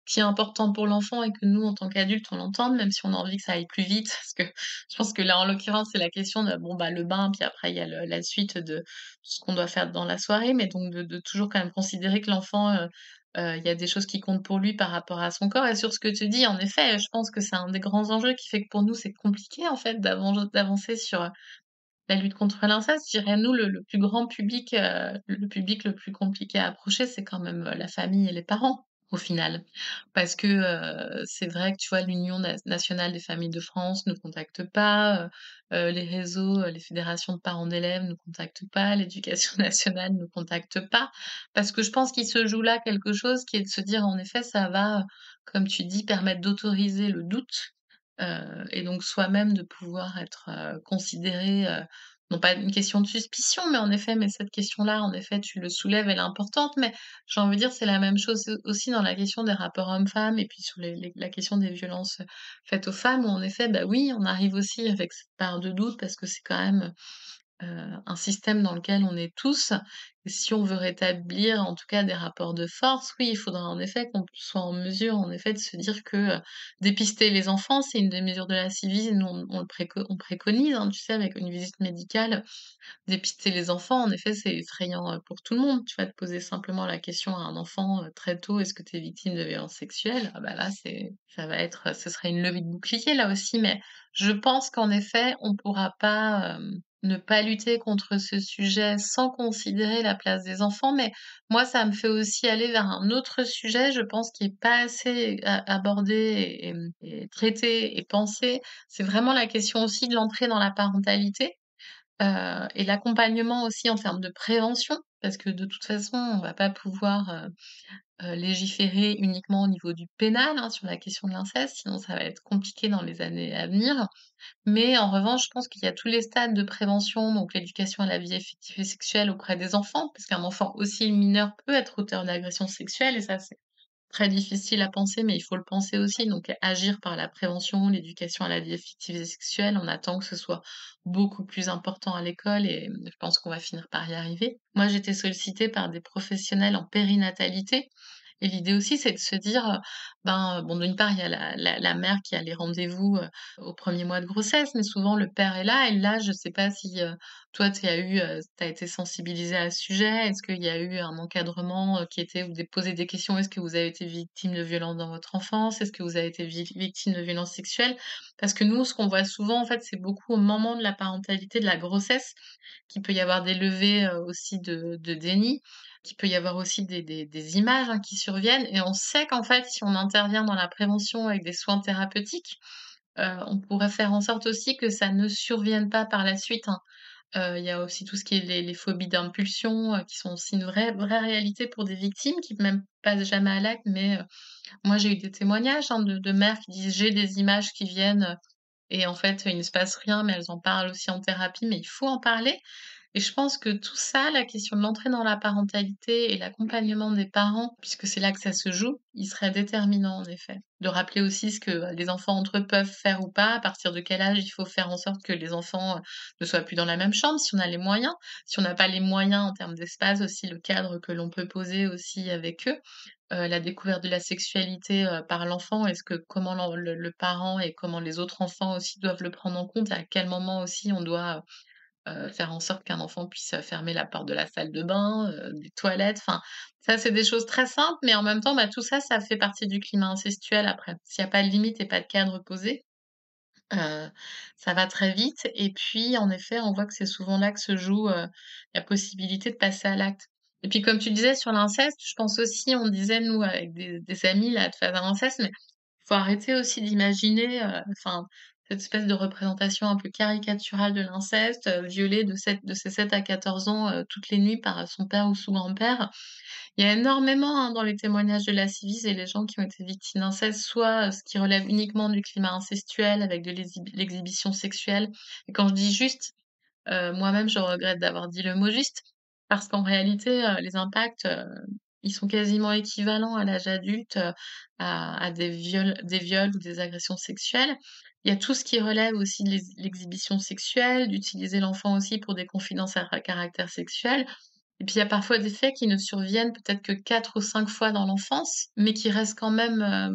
qui est important pour l'enfant et que nous, en tant qu'adultes, on l'entende, même si on a envie que ça aille plus vite. Parce que je pense que là, en l'occurrence, c'est la question de, bon, bah, le bain, puis après, il y a la suite de ce qu'on doit faire dans la soirée, mais donc de toujours quand même considérer que l'enfant, il y a des choses qui comptent pour lui par rapport à son corps. Et sur ce que tu dis, en effet, je pense que c'est un des grands enjeux qui fait que pour nous, c'est compliqué, en fait, d'avancer sur la lutte contre l'inceste. Je dirais, nous, le plus grand public, le public le plus compliqué à approcher, c'est quand même la famille et les parents, au final. Parce que, c'est vrai que, tu vois, l'Union nationale des familles de France ne contacte pas, les réseaux, les fédérations de parents d'élèves ne contactent pas, l'éducation nationale ne contacte pas. Parce que je pense qu'il se joue là quelque chose qui est de se dire, en effet, ça va, comme tu dis, permettre d'autoriser le doute, et donc soi-même de pouvoir être, considéré, non pas une question de suspicion, mais en effet, mais cette question-là, en effet, tu le soulèves, elle est importante, mais j'ai envie de dire, c'est la même chose aussi dans la question des rapports hommes-femmes et puis sur la question des violences, faites aux femmes où en effet, bah, oui, on arrive aussi avec cette part de doute parce que c'est quand même, un système dans lequel on est tous et si on veut rétablir en tout cas des rapports de force, oui, il faudra en effet qu'on soit en mesure en effet de se dire que, dépister les enfants, c'est une des mesures de la civisme. Nous on préconise, hein, tu sais, avec une visite médicale, dépister les enfants, en effet, c'est effrayant, pour tout le monde. Tu vas te poser simplement la question à un enfant, très tôt: «Est-ce que tu es victime de violences sexuelles?» Ah bah là, ça va être, ce serait une levée de bouclier là aussi, mais je pense qu'en effet, on pourra pas, ne pas lutter contre ce sujet sans considérer la place des enfants. Mais moi, ça me fait aussi aller vers un autre sujet, je pense, qui est pas assez abordé et traité et pensé. C'est vraiment la question aussi de l'entrée dans la parentalité. Et l'accompagnement aussi en termes de prévention, parce que de toute façon, on va pas pouvoir, légiférer uniquement au niveau du pénal, hein, sur la question de l'inceste, sinon ça va être compliqué dans les années à venir. Mais en revanche, je pense qu'il y a tous les stades de prévention, donc l'éducation à la vie affective et sexuelle auprès des enfants, parce qu'un enfant aussi mineur peut être auteur d'agressions sexuelles et ça, c'est très difficile à penser, mais il faut le penser aussi, donc agir par la prévention, l'éducation à la vie affective et sexuelle. On attend que ce soit beaucoup plus important à l'école et je pense qu'on va finir par y arriver. Moi, j'étais sollicitée par des professionnels en périnatalité et l'idée aussi, c'est de se dire, ben, bon, d'une part, il y a la mère qui a les rendez-vous, au 1er mois de grossesse, mais souvent le père est là et là, je sais pas si, toi, tu as été sensibilisée à ce sujet? Est-ce qu'il y a eu un encadrement, qui était ou des poser des questions? Est-ce que vous avez été victime de violences dans votre enfance? Est-ce que vous avez été victime de violences sexuelles? Parce que nous, ce qu'on voit souvent, en fait, c'est beaucoup au moment de la parentalité, de la grossesse, qu'il peut y avoir des levées, aussi de déni, qu'il peut y avoir aussi des images, hein, qui surviennent et on sait qu'en fait, si on intervient dans la prévention avec des soins thérapeutiques, on pourrait faire en sorte aussi que ça ne survienne pas par la suite, hein. Il y a aussi tout ce qui est les phobies d'impulsion, qui sont aussi une vraie réalité pour des victimes qui même passent jamais à l'acte. Mais, moi j'ai eu des témoignages, hein, de mères qui disent: «J'ai des images qui viennent», et en fait, il ne se passe rien, mais elles en parlent aussi en thérapie, mais il faut en parler. Et je pense que tout ça, la question de l'entrée dans la parentalité et l'accompagnement des parents, puisque c'est là que ça se joue, il serait déterminant en effet. De rappeler aussi ce que les enfants entre eux peuvent faire ou pas, à partir de quel âge il faut faire en sorte que les enfants, ne soient plus dans la même chambre, si on a les moyens. Si on n'a pas les moyens en termes d'espace aussi, le cadre que l'on peut poser aussi avec eux. La découverte de la sexualité, par l'enfant, est-ce que comment le parent et comment les autres enfants aussi doivent le prendre en compte? À quel moment aussi on doit, faire en sorte qu'un enfant puisse, fermer la porte de la salle de bain, des toilettes, enfin, ça c'est des choses très simples, mais en même temps, bah, tout ça, ça fait partie du climat incestuel après. S'il y a pas de limite et pas de cadre posé, heu, ça va très vite et puis en effet, on voit que c'est souvent là que se joue, la possibilité de passer à l'acte. Et puis comme tu disais sur l'inceste, je pense aussi, on disait nous avec des amis là de faire un inceste, mais faut arrêter aussi d'imaginer, enfin, cette espèce de représentation un peu caricaturale de l'inceste, violé de ses 7 à 14 ans, toutes les nuits par son père ou son grand-père. Il y a énormément, hein, dans les témoignages de la Civis et les gens qui ont été victimes d'inceste, soit, ce qui relève uniquement du climat incestuel avec de l'exhibition sexuelle. Et quand je dis juste, moi-même je regrette d'avoir dit le mot juste, parce qu'en réalité, les impacts, ils sont quasiment équivalents à l'âge adulte, à des viols ou des agressions sexuelles. Il y a tout ce qui relève aussi de l'exhibition sexuelle, d'utiliser l'enfant aussi pour des confidences à caractère sexuel. Et puis il y a parfois des faits qui ne surviennent peut-être que 4 ou 5 fois dans l'enfance, mais qui restent quand même,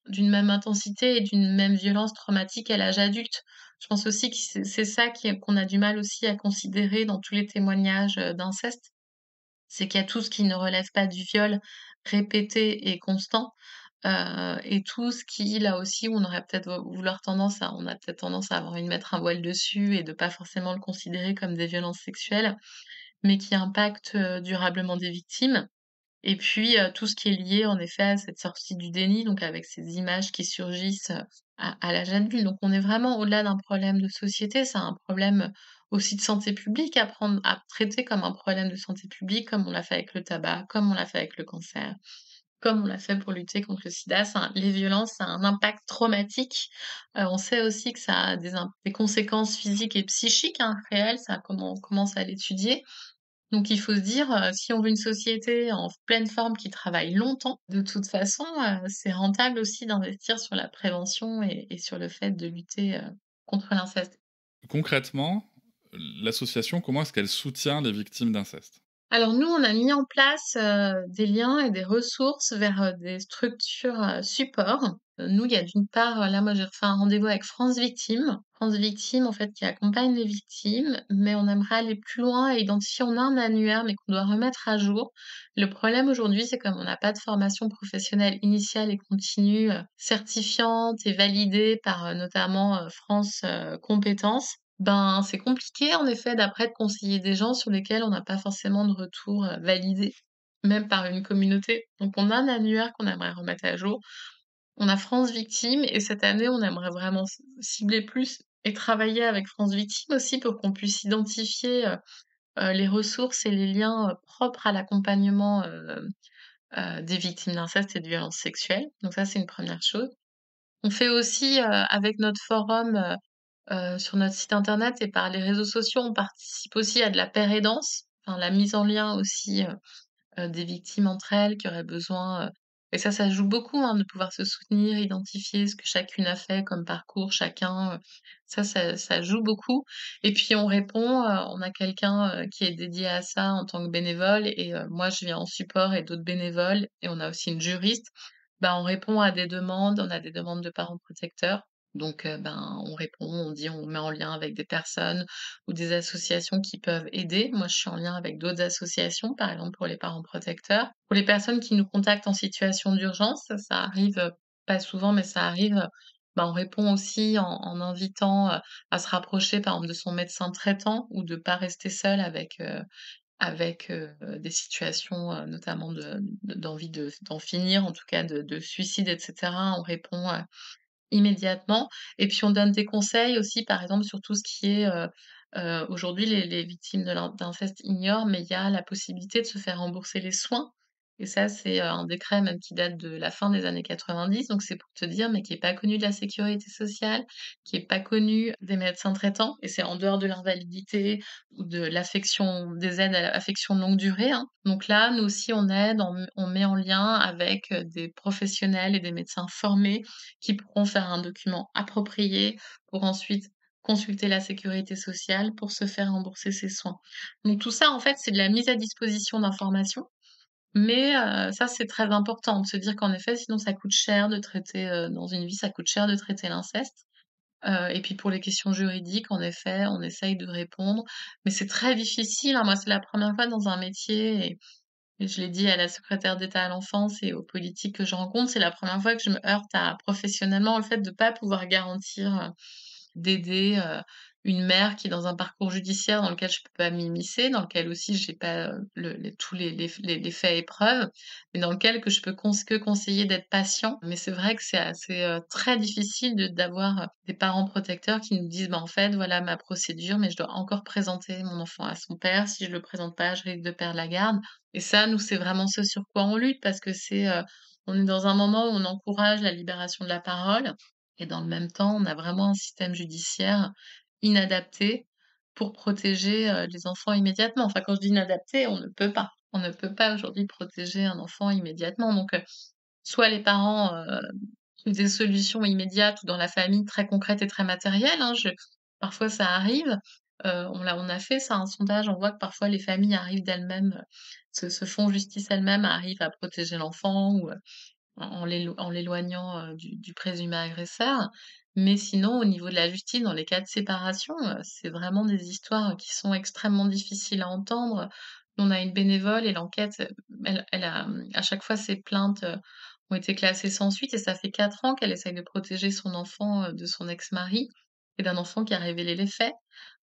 d'une même intensité et d'une même violence traumatique à l'âge adulte. Je pense aussi que c'est ça qu'on a du mal aussi à considérer dans tous les témoignages, d'inceste. C'est qu'il y a tout ce qui ne relève pas du viol répété et constant, et tout ce qui, là aussi, où on aurait peut-être on a peut-être tendance à avoir envie de mettre un voile dessus et de pas forcément le considérer comme des violences sexuelles, mais qui impactent, durablement des victimes. Et puis, tout ce qui est lié en effet à cette sortie du déni, donc avec ces images qui surgissent, à l'âge adulte. Donc on est vraiment au-delà d'un problème de société, c'est un problème, aussi de santé publique à traiter comme un problème de santé publique, comme on l'a fait avec le tabac, comme on l'a fait avec le cancer. comme on l'a fait pour lutter contre le sida, les violences, ça a un impact traumatique. On sait aussi que ça a des conséquences physiques et psychiques, hein, réelles, ça on commence à l'étudier. Donc il faut se dire, si on veut une société en pleine forme qui travaille longtemps, de toute façon, c'est rentable aussi d'investir sur la prévention et sur le fait de lutter, contre l'inceste. Concrètement, l'association, comment est-ce qu'elle soutient les victimes d'inceste? Alors nous, on a mis en place, des liens et des ressources vers, des structures, supports. Nous, il y a d'une part, là, moi, j'ai refait un rendez-vous avec France Victimes. France Victimes, en fait, qui accompagne les victimes, mais on aimerait aller plus loin et identifier on a un annuaire, mais qu'on doit remettre à jour. Le problème aujourd'hui, c'est comme on n'a pas de formation professionnelle initiale et continue, certifiante et validée par, notamment, France, Compétences. Ben, c'est compliqué en effet d'après de conseiller des gens sur lesquels on n'a pas forcément de retour, validé, même par une communauté. Donc on a un annuaire qu'on aimerait remettre à jour. On a France Victimes et cette année, on aimerait vraiment cibler plus et travailler avec France Victimes aussi pour qu'on puisse identifier, les ressources et les liens, propres à l'accompagnement, des victimes d'inceste et de violences sexuelles. Donc ça, c'est une première chose. On fait aussi, avec notre forum, sur notre site internet et par les réseaux sociaux, on participe aussi à de la pair-aidance, enfin la mise en lien aussi, des victimes entre elles qui auraient besoin, et ça joue beaucoup, hein, de pouvoir se soutenir, identifier ce que chacune a fait comme parcours, chacun, ça joue beaucoup et puis on répond, on a quelqu'un, qui est dédié à ça en tant que bénévole et moi je viens en support et d'autres bénévoles et on a aussi une juriste. Bah, on répond à des demandes, on a des demandes de parents protecteurs donc ben, on répond, on dit on met en lien avec des personnes ou des associations qui peuvent aider. Moi, je suis en lien avec d'autres associations, par exemple pour les parents protecteurs. Pour les personnes qui nous contactent en situation d'urgence, ça arrive, pas souvent, mais ça arrive, bah, on répond aussi en invitant, à se rapprocher, par exemple, de son médecin traitant ou de pas rester seul avec des situations, notamment d'envie d'en finir, en tout cas de suicide et cetera. On répond, immédiatement et puis on donne des conseils aussi, par exemple, sur tout ce qui est, aujourd'hui les victimes d'inceste ignorent, mais il y a la possibilité de se faire rembourser les soins et ça, c'est, un décret même qui date de la fin des années 90, donc c'est pour te dire, mais qui est pas connu de la sécurité sociale, qui est pas connu des médecins traitants et c'est en dehors de l'invalidité ou de l'affection des aides à l'affection longue durée, hein. Donc là, nous aussi, on aide, on met en lien avec, des professionnels et des médecins formés qui pourront faire un document approprié pour ensuite consulter la sécurité sociale pour se faire rembourser ses soins. Donc tout ça, en fait, c'est de la mise à disposition d'informations, mais ça, c'est très important de se dire qu'en effet, sinon ça coûte cher de traiter, dans une vie, ça coûte cher de traiter l'inceste. Et puis pour les questions juridiques, en effet, on essaye de répondre, mais c'est très difficile, hein. Moi, c'est la première fois dans un métier et je l'ai dit à la secrétaire d'État à l'enfance et aux politiques que je rencontre, c'est la première fois que je me heurte à professionnellement le fait de pas pouvoir garantir, d'aider, une mère qui est dans un parcours judiciaire dans lequel je peux pas m'immiscer, dans lequel aussi j'ai pas, tous les faits et preuves, mais dans lequel que je peux que conseiller d'être patient. Mais c'est vrai que c'est assez, très difficile d'avoir, des parents protecteurs qui nous disent: «Bah, en fait, voilà ma procédure, mais je dois encore présenter mon enfant à son père. Si je le présente pas, je risque de perdre la garde». Et ça, nous, c'est vraiment ce sur quoi on lutte parce que on est dans un moment où on encourage la libération de la parole et dans le même temps, on a vraiment un système judiciaire inadapté pour protéger, les enfants immédiatement. Enfin, quand je dis inadapté, on ne peut pas. On ne peut pas aujourd'hui protéger un enfant immédiatement. Donc, soit les parents, trouvent des solutions immédiates ou dans la famille très concrètes et très matérielles, hein. Je Parfois ça arrive, on a fait ça, un sondage, on voit que parfois les familles arrivent d'elles-mêmes, se font justice elles-mêmes, arrivent à protéger l'enfant ou, en l'éloignant, du présumé agresseur. Mais sinon, au niveau de la justice, dans les cas de séparation, c'est vraiment des histoires qui sont extrêmement difficiles à entendre. On a une bénévole et l'enquête, elle a, à chaque fois ses plaintes, ont été classées sans suite et ça fait 4 ans qu'elle essaye de protéger son enfant, de son ex-mari et d'un enfant qui a révélé les faits.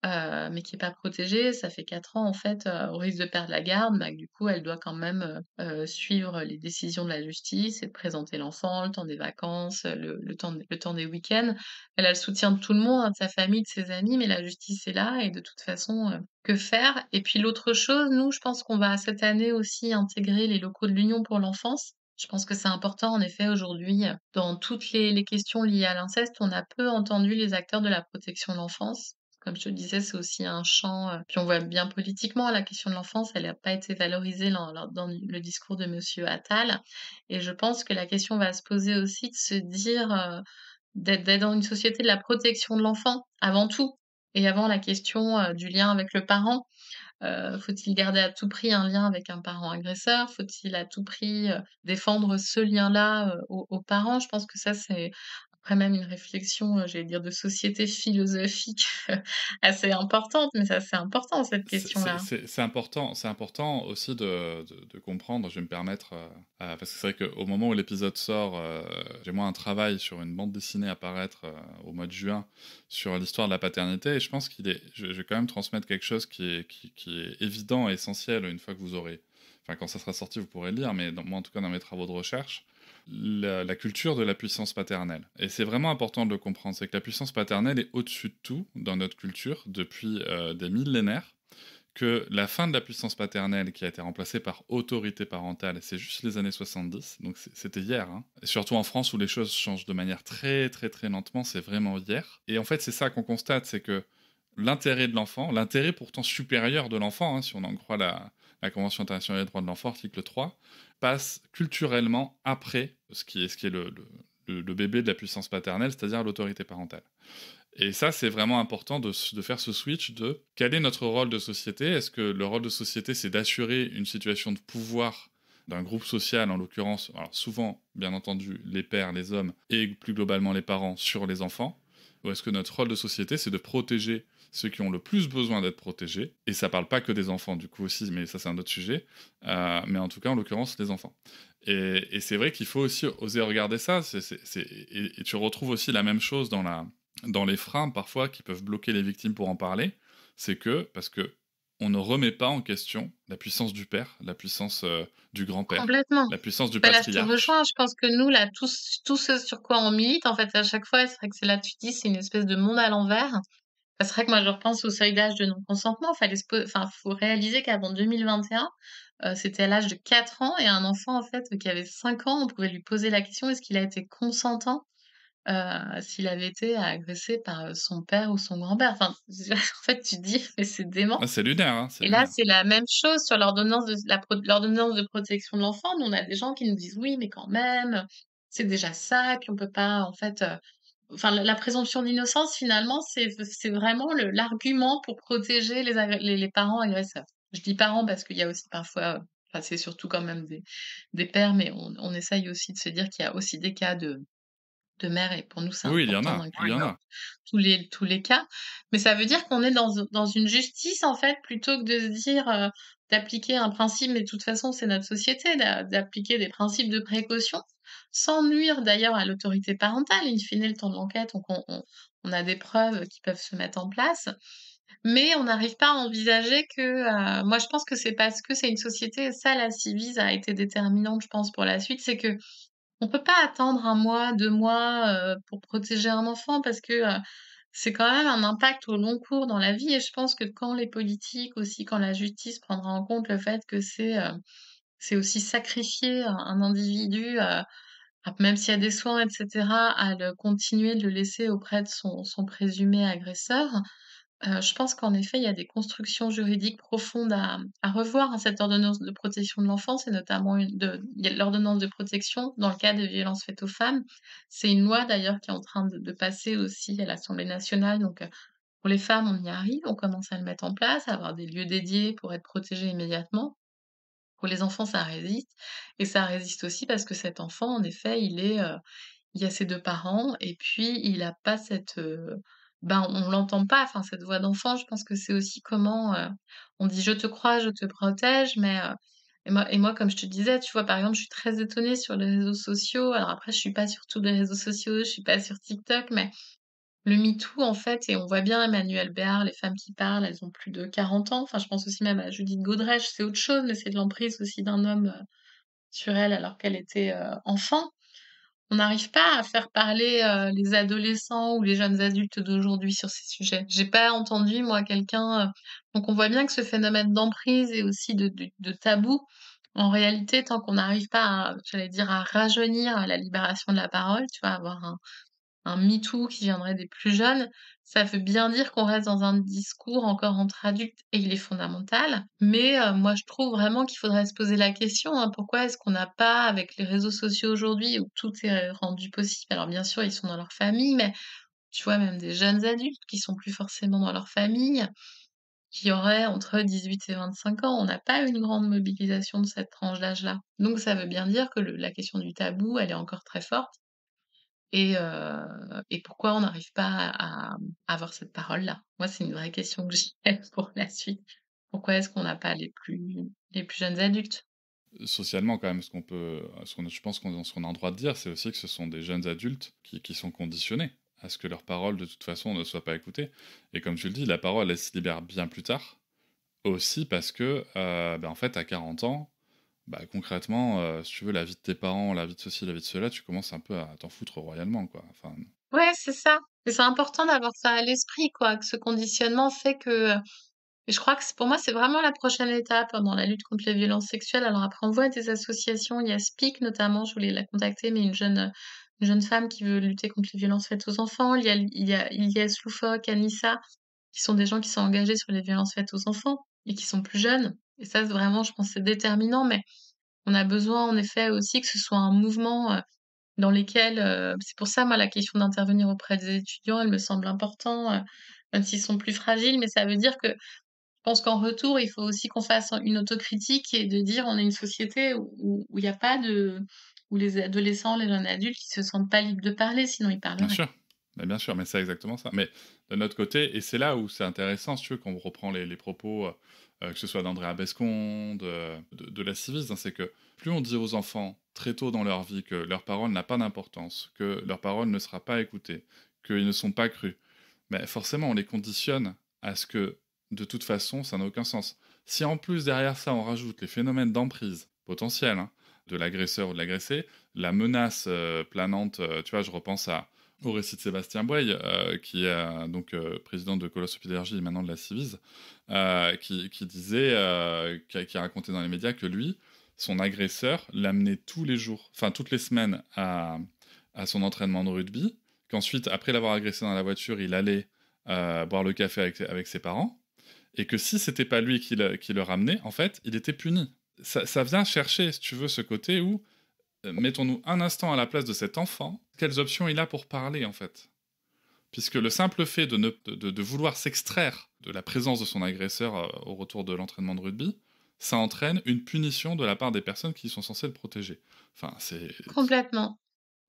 Mais qui est pas protégée. Ça fait 4 ans en fait, au risque de perdre la garde, bah, du coup, elle doit quand même, suivre les décisions de la justice et de présenter l'enfant, le temps des vacances, le temps des week-ends. Elle a le soutien de tout le monde, hein, de sa famille, de ses amis, mais la justice est là et de toute façon, que faire? Et puis l'autre chose, nous, je pense qu'on va cette année aussi intégrer les locaux de l'Union pour l'enfance. Je pense que c'est important en effet aujourd'hui, dans toutes les questions liées à l'inceste, on a peu entendu les acteurs de la protection de l'enfance. Comme je te le disais, c'est aussi un champ, puis on voit bien politiquement la question de l'enfance, elle a pas été valorisée dans le discours de monsieur Attal et je pense que la question va se poser aussi de se dire, d'être dans une société de la protection de l'enfant avant tout et avant la question, du lien avec le parent. Faut-il garder à tout prix un lien avec un parent agresseur? Faut-il à tout prix, défendre ce lien-là, aux parents? Je pense que ça, c'est après même une réflexion, j'allais dire de société philosophique assez importante, mais c'est assez important cette question-là. C'est important aussi de comprendre, je vais me permettre, parce que c'est vrai qu'au moment où l'épisode sort, j'ai moi un travail sur une bande dessinée à paraître au mois de juin sur l'histoire de la paternité, et je pense je vais quand même transmettre quelque chose qui est évident et essentiel une fois que vous aurez... Enfin, quand ça sera sorti, vous pourrez le lire, mais moi, en tout cas, dans mes travaux de recherche, la culture de la puissance paternelle. Et c'est vraiment important de le comprendre, c'est que la puissance paternelle est au-dessus de tout dans notre culture depuis des millénaires, que la fin de la puissance paternelle qui a été remplacée par autorité parentale, c'est juste les années 70, donc c'était hier, hein. Et surtout en France où les choses changent de manière très très très lentement, c'est vraiment hier. Et en fait c'est ça qu'on constate, c'est que l'intérêt de l'enfant, l'intérêt pourtant supérieur de l'enfant, hein, si on en croit la Convention internationale des droits de l'enfant, article 3, passe culturellement après ce qui est le bébé de la puissance paternelle, c'est-à-dire l'autorité parentale. Et ça, c'est vraiment important de faire ce switch de quel est notre rôle de société. Est-ce que le rôle de société, c'est d'assurer une situation de pouvoir d'un groupe social, en l'occurrence, alors souvent, bien entendu, les pères, les hommes, et plus globalement les parents, sur les enfants? Ou est-ce que notre rôle de société, c'est de protéger ceux qui ont le plus besoin d'être protégés? Et ça parle pas que des enfants, du coup aussi, mais ça c'est un autre sujet. Mais en tout cas, en l'occurrence, les enfants. Et c'est vrai qu'il faut aussi oser regarder ça. Et tu retrouves aussi la même chose dans les freins parfois qui peuvent bloquer les victimes pour en parler. C'est parce que on ne remet pas en question la puissance du père, la puissance du grand-père, Complètement. la puissance du Bah, là, je te patriarche. rejoins. Je pense que nous, là, tout ce sur quoi on milite, en fait, à chaque fois, c'est vrai que c'est là, tu dis, c'est une espèce de monde à l'envers. Bah, c'est vrai que moi, je repense au seuil d'âge de non-consentement. Faut réaliser qu'avant 2021, c'était à l'âge de 4 ans et un enfant, en fait, qui avait 5 ans, on pouvait lui poser la question: «Est-ce qu'il a été consentant?» s'il avait été agressé par, son père ou son grand-père. Enfin, en fait, tu te dis: «Mais c'est dément» Ah, c'est lunaire, hein, c'est et là, lunaire. c'est la même chose sur l'ordonnance de protection de l'enfant. Nous, on a des gens qui nous disent: «Oui, mais quand même, c'est déjà ça, puis on peut pas, en fait, enfin, la présomption d'innocence finalement, c'est vraiment l'argument pour protéger les parents agresseurs. Je dis parents parce qu'il y a aussi parfois, enfin, c'est surtout quand même des pères, mais on essaye aussi de se dire qu'il y a aussi des cas de mères et pour nous, c'est Oui, il y en important a, il y en d'inclure a. tous les cas. Mais ça veut dire qu'on est dans une justice, en fait, plutôt que de se dire, d'appliquer un principe, mais de toute façon, c'est notre société, d'appliquer des principes de précaution, sans nuire d'ailleurs à l'autorité parentale. In fine, le temps de l'enquête, on a des preuves qui peuvent se mettre en place, mais on n'arrive pas à envisager que, moi, je pense que c'est parce que c'est une société et ça, la Civise a été déterminante, je pense, pour la suite, c'est que on peut pas attendre 1 mois, 2 mois, pour protéger un enfant parce que, c'est quand même un impact au long cours dans la vie et je pense que quand les politiques aussi, quand la justice prendra en compte le fait que c'est aussi sacrifier un individu, même s'il y a des soins et cetera, à le continuer de le laisser auprès de son présumé agresseur. Je pense qu'en effet, il y a des constructions juridiques profondes à revoir, hein, cette ordonnance de protection de l'enfance et notamment il y a l'ordonnance de protection dans le cas de violences faites aux femmes. C'est une loi d'ailleurs qui est en train de passer aussi à l'Assemblée nationale, donc pour les femmes, on y arrive, on commence à le mettre en place, à avoir des lieux dédiés pour être protégés immédiatement. Pour les enfants, ça résiste et ça résiste aussi parce que cet enfant, en effet, il y a ses 2 parents et puis il a pas on l'entend pas, enfin cette voix d'enfant, je pense que c'est aussi comment, on dit: «Je te crois, je te protège», mais et moi comme je te disais, tu vois, par exemple, je suis très étonnée sur les réseaux sociaux. Alors après, je suis pas sur tous les réseaux sociaux, je suis pas sur TikTok, mais le MeToo, en fait et on voit bien Emmanuelle Béard, les femmes qui parlent, elles ont plus de 40 ans. Enfin, je pense aussi même à Judith Godrèche, c'est autre chose, mais c'est de l'emprise aussi d'un homme, sur elle alors qu'elle était, enfant. On n'arrive pas à faire parler, les adolescents ou les jeunes adultes d'aujourd'hui sur ces sujets. J'ai pas entendu moi quelqu'un, donc on voit bien que ce phénomène d'emprise et aussi de tabou En réalité, tant qu'on n'arrive pas à, j'allais dire, à rajeunir la libération de la parole, tu vois? Avoir un MeToo qui viendrait des plus jeunes, ça veut bien dire qu'on reste dans un discours encore entre adultes et il est fondamental. Mais moi, je trouve vraiment qu'il faudrait se poser la question, hein, pourquoi est-ce qu'on n'a pas, avec les réseaux sociaux aujourd'hui où tout est rendu possible, alors bien sûr, ils sont dans leur famille, mais tu vois, même des jeunes adultes qui sont plus forcément dans leur famille, qui auraient entre 18 et 25 ans. On n'a pas une grande mobilisation de cette tranche d'âge-là. Donc ça veut bien dire que la question du tabou, elle est encore très forte et pourquoi on n'arrive pas à avoir cette parole-là? Moi, c'est une vraie question que j'ai pour la suite. Pourquoi est-ce qu'on n'a pas les plus jeunes adultes? Socialement, quand même, je pense ce qu'on a le droit de dire, c'est aussi que ce sont des jeunes adultes qui sont conditionnés à ce que leur parole, de toute façon, ne soit pas écoutée. Et comme tu le dis, la parole, elle se libère bien plus tard, aussi parce que, en fait, à 40 ans, concrètement, si tu veux, la vie de tes parents, la vie de ceci, la vie de cela, tu commences un peu à t'en foutre royalement, quoi. Enfin, Ouais, c'est ça. Et c'est important d'avoir ça à l'esprit, quoi, que ce conditionnement fait que et je crois que pour moi, c'est vraiment la prochaine étape dans la lutte contre les violences sexuelles. Alors après, on voit des associations, il y a Speak notamment, je voulais la contacter, mais une jeune femme qui veut lutter contre les violences faites aux enfants. Il y a Ilyes Loufoque, Anissa, qui sont des gens qui sont engagés sur les violences faites aux enfants et qui sont plus jeunes. Et ça, c'est vraiment, je pense, c'est déterminant, mais on a besoin en effet aussi que ce soit un mouvement dans lesquels, c'est pour ça, moi, la question d'intervenir auprès des étudiants, elle me semble important, même s'ils sont plus fragiles, mais ça veut dire que je pense qu'en retour, il faut aussi qu'on fasse une autocritique et de dire on est une société où il y a pas de où les adolescents, les jeunes adultes, ils se sentent pas libres de parler, sinon ils bien parleraient. sûr. Bien sûr, mais c'est exactement ça. Mais d'un autre côté, et c'est là où c'est intéressant, si tu veux, quand on reprend les propos, que ce soit d'Andrea Bescond, de la Civise, hein, c'est que plus on dit aux enfants très tôt dans leur vie que leur parole n'a pas d'importance, que leur parole ne sera pas écoutée, qu'ils ne sont pas crus, forcément on les conditionne à ce que, de toute façon, ça n'a aucun sens. Si en plus derrière ça on rajoute les phénomènes d'emprise potentiels, hein, de l'agresseur ou de l'agressé, la menace planante, tu vois, je repense au récit de Sébastien Boye, qui est président de Colosse Opidéergie et maintenant de la Civise, qui disait, qui a raconté dans les médias que lui, son agresseur l'amenait tous les jours, enfin toutes les semaines à son entraînement de rugby, qu'ensuite, après l'avoir agressé dans la voiture, il allait boire le café avec ses parents, et que si c'était pas lui qui le ramenait, en fait, il était puni. Ça vient chercher, si tu veux, ce côté où mettons-nous un instant à la place de cet enfant, quelles options il a pour parler en fait. Puisque le simple fait de vouloir s'extraire de la présence de son agresseur au retour de l'entraînement de rugby, ça entraîne une punition de la part des personnes qui sont censées le protéger. Enfin, c'est... Complètement.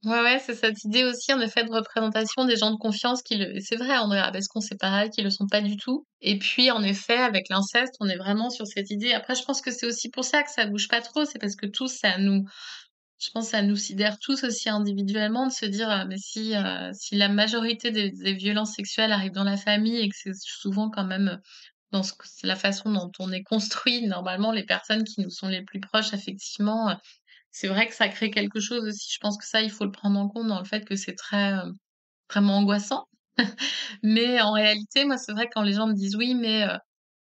Ouais, ouais, c'est cette idée aussi, en effet, de représentation des gens de confiance qui le et c'est vrai, Andrea Bescond, c'est pareil, qui le sont pas du tout. Et puis, en effet, avec l'inceste, on est vraiment sur cette idée. Après, je pense que c'est aussi pour ça que ça bouge pas trop, c'est parce que tous, je pense, ça nous sidère tous aussi individuellement de se dire, mais si la majorité des violences sexuelles arrivent dans la famille et que c'est souvent quand même, dans c'est la façon dont on est construit, normalement, les personnes qui nous sont les plus proches affectivement, c'est vrai que ça crée quelque chose aussi. Je pense que ça, il faut le prendre en compte dans le fait que c'est très, vraiment angoissant. Mais en réalité, moi, c'est vrai quand les gens me disent: «Oui, mais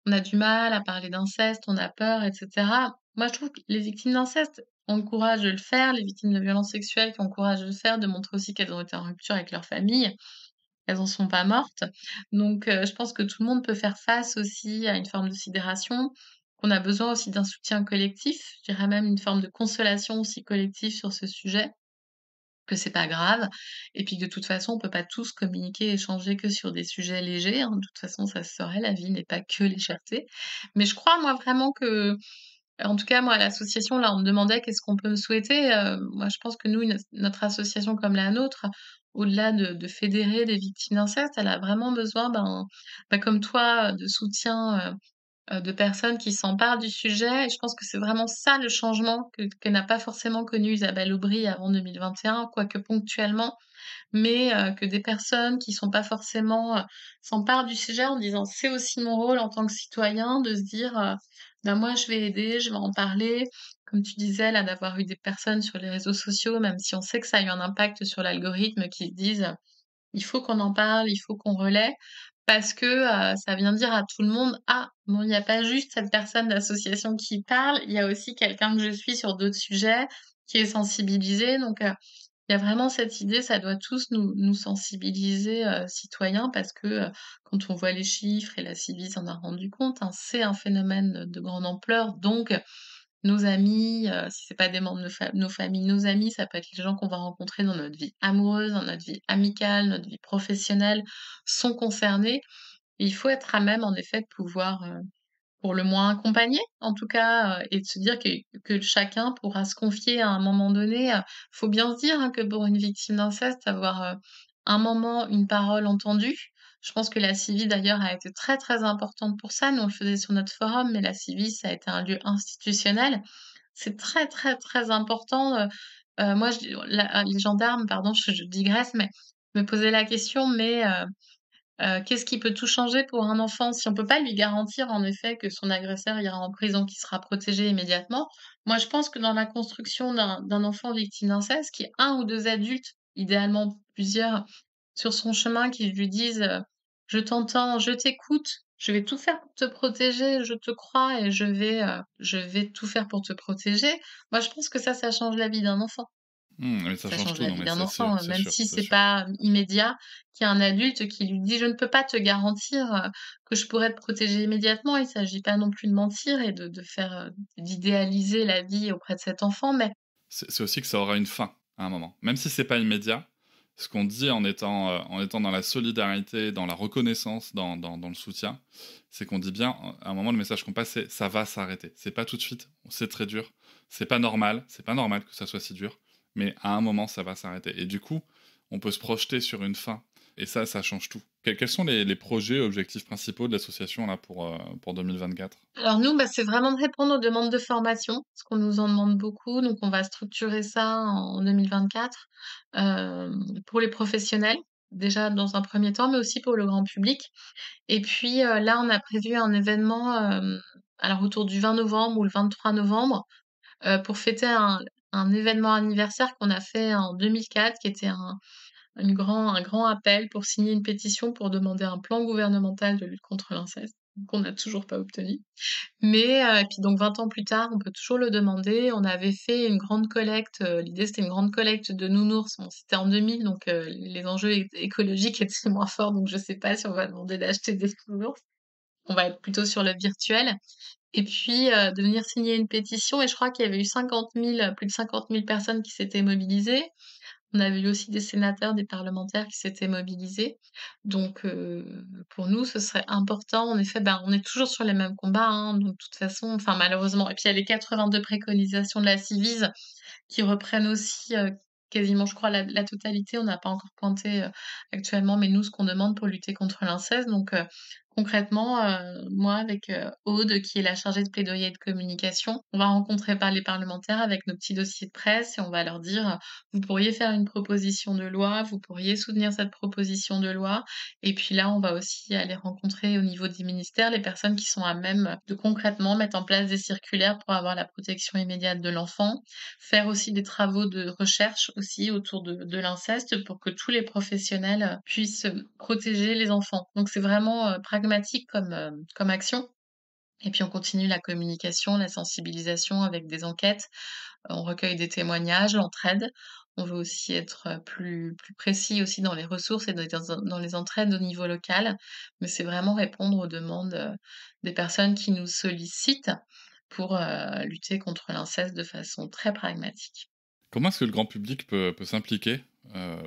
on a du mal à parler d'inceste, on a peur et cetera». Moi, je trouve que les victimes d'inceste ont le courage de le faire, les victimes de violences sexuelles qui ont le courage de le faire, de montrer aussi qu'elles ont été en rupture avec leur famille. Elles en sont pas mortes. Donc je pense que tout le monde peut faire face aussi à une forme de sidération, qu'on a besoin aussi d'un soutien collectif, je dirais même une forme de consolation aussi collective sur ce sujet, que c'est pas grave et puis de toute façon, on peut pas tous communiquer, échanger que sur des sujets légers, hein. De toute façon, ça se saurait, la vie n'est pas que légèreté. Mais je crois moi vraiment que en tout cas, moi, à l'association, là, on me demandait qu'est-ce qu'on peut me souhaiter. Moi, je pense que nous, notre association comme la nôtre, au-delà de fédérer des victimes d'inceste, elle a vraiment besoin, comme toi, de soutien, de personnes qui s'emparent du sujet. Et je pense que c'est vraiment ça le changement que n'a pas forcément connu Isabelle Aubry avant 2021, quoique ponctuellement, mais que des personnes qui sont pas forcément, s'emparent du sujet en disant: «C'est aussi mon rôle en tant que citoyen de se dire, bah, moi je vais aider, je vais en parler». Comme tu disais là, d'avoir eu des personnes sur les réseaux sociaux, même si on sait que ça a eu un impact sur l'algorithme, qui se disent: «Il faut qu'on en parle, il faut qu'on relaie». parce que, ça vient dire à tout le monde: «Ah, bon, il n'y a pas juste cette personne d'association qui parle, il y a aussi quelqu'un que je suis sur d'autres sujets, qui est sensibilisé». Donc, il y a vraiment cette idée, ça doit tous nous sensibiliser, citoyens, parce que, quand on voit les chiffres, et la Ciivise en a rendu compte, hein, c'est un phénomène de grande ampleur. Donc nos amis, si c'est pas des membres de nos familles, nos amis, ça peut être les gens qu'on va rencontrer dans notre vie amoureuse, dans notre vie amicale, notre vie professionnelle, sont concernés. Et il faut être à même, en effet, de pouvoir, pour le moins accompagner, en tout cas, et de se dire que chacun pourra se confier à un moment donné. Faut bien se dire, hein, que pour une victime d'inceste, avoir, un moment, une parole entendue. Je pense que la Civi, d'ailleurs, a été très, très importante pour ça. Nous, on le faisait sur notre forum, mais la Civi, ça a été un lieu institutionnel. C'est très, très, très important. Moi, les gendarmes, pardon, je digresse, mais me posaient la question, mais qu'est-ce qui peut tout changer pour un enfant? Si on peut pas lui garantir, en effet, que son agresseur ira en prison, qu'il sera protégé immédiatement. Moi, je pense que dans la construction d'un enfant victime d'inceste, qu'il y ait 1 ou 2 adultes, idéalement plusieurs, sur son chemin, qui lui disent, «Je t'entends, je t'écoute, je vais tout faire pour te protéger, je te crois et je vais tout faire pour te protéger». Moi, je pense que ça change la vie d'un enfant. Mais ça Ça change change tout, la non, vie mais d'un c'est sûr, enfant, c'est même sûr, si c'est c'est sûr. pas, immédiat, qu'il y a un adulte qui lui dit: «Je ne peux pas te garantir, que je pourrai te protéger immédiatement». Il s'agit pas non plus de mentir et de faire, d'idéaliser la vie auprès de cet enfant, mais C'est aussi que ça aura une fin, à un moment. Même si c'est pas immédiat, ce qu'on dit en étant dans la solidarité, dans la reconnaissance, dans le soutien, c'est qu'on dit bien, à un moment, le message qu'on passe, c'est: «Ça va s'arrêter». C'est pas tout de suite, c'est très dur, c'est pas normal que ça soit si dur, mais à un moment, ça va s'arrêter et du coup, on peut se projeter sur une fin et ça change tout. Quels sont les projets, objectifs principaux de l'association là pour 2024? alors nous, bah, c'est vraiment de répondre aux demandes de formation, parce qu'on nous en demande beaucoup, donc on va structurer ça en 2024, pour les professionnels, déjà dans un premier temps, mais aussi pour le grand public. Et puis, là, on a prévu un événement, alors autour du 20 novembre ou le 23 novembre, pour fêter un événement anniversaire qu'on a fait en 2004, qui était un grand appel pour signer une pétition pour demander un plan gouvernemental de lutte contre l'inceste, qu'on n'a toujours pas obtenu. Mais, et puis donc 20 ans plus tard, on peut toujours le demander. On avait fait une grande collecte, l'idée c'était une grande collecte de nounours. Bon, c'était en 2000, donc, les enjeux écologiques étaient moins forts, donc je sais pas si on va demander d'acheter des nounours. On va être plutôt sur le virtuel. Et puis, de venir signer une pétition, et je crois qu'il y avait eu 50 000, plus de 50 000 personnes qui s'étaient mobilisées. On avait eu aussi des sénateurs, des parlementaires qui s'étaient mobilisés. Donc, pour nous, ce serait important, en effet, ben, on est toujours sur les mêmes combats, hein, donc de toute façon, enfin malheureusement, et puis il y a les 82 préconisations de la Civise qui reprennent aussi, quasiment, je crois, la totalité. On n'a pas encore pointé, actuellement, mais nous, ce qu'on demande pour lutter contre l'inceste. Donc, concrètement, moi, avec, Aude, qui est la chargée de plaidoyer et de communication, on va rencontrer les parlementaires avec nos petits dossiers de presse et on va leur dire: «Vous pourriez faire une proposition de loi, vous pourriez soutenir cette proposition de loi». Et puis là, on va aussi aller rencontrer au niveau des ministères les personnes qui sont à même de concrètement mettre en place des circulaires pour avoir la protection immédiate de l'enfant. Faire aussi des travaux de recherche aussi autour de l'inceste pour que tous les professionnels, puissent, protéger les enfants. Donc c'est vraiment, pragmatique comme action. Et puis on continue la communication, la sensibilisation avec des enquêtes, on recueille des témoignages, l'entraide. On veut aussi être, plus précis aussi dans les ressources et dans les entraides au niveau local. Mais c'est vraiment répondre aux demandes, des personnes qui nous sollicitent pour, lutter contre l'inceste de façon très pragmatique. Comment est-ce que le grand public peut s'impliquer,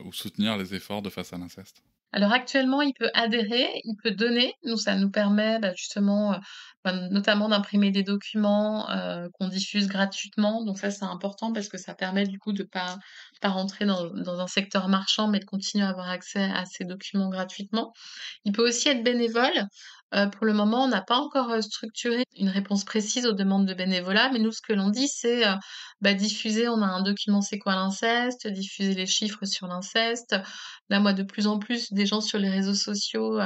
ou soutenir les efforts de face à l'inceste? Alors actuellement, il peut adhérer, il peut donner. Nous, ça nous permet, bah, justement, bah, notamment d'imprimer des documents, qu'on diffuse gratuitement. Donc ça, c'est important parce que ça permet du coup de pas rentrer dans un secteur marchand, mais de continuer à avoir accès à ces documents gratuitement. Il peut aussi être bénévole. Pour le moment, on n'a pas encore, structuré une réponse précise aux demandes de bénévolat, mais nous, ce que l'on dit, c'est, bah, diffuser, on a un document «C'est quoi l'inceste?», diffuser les chiffres sur l'inceste. Là, moi, de plus en plus, des gens sur les réseaux sociaux,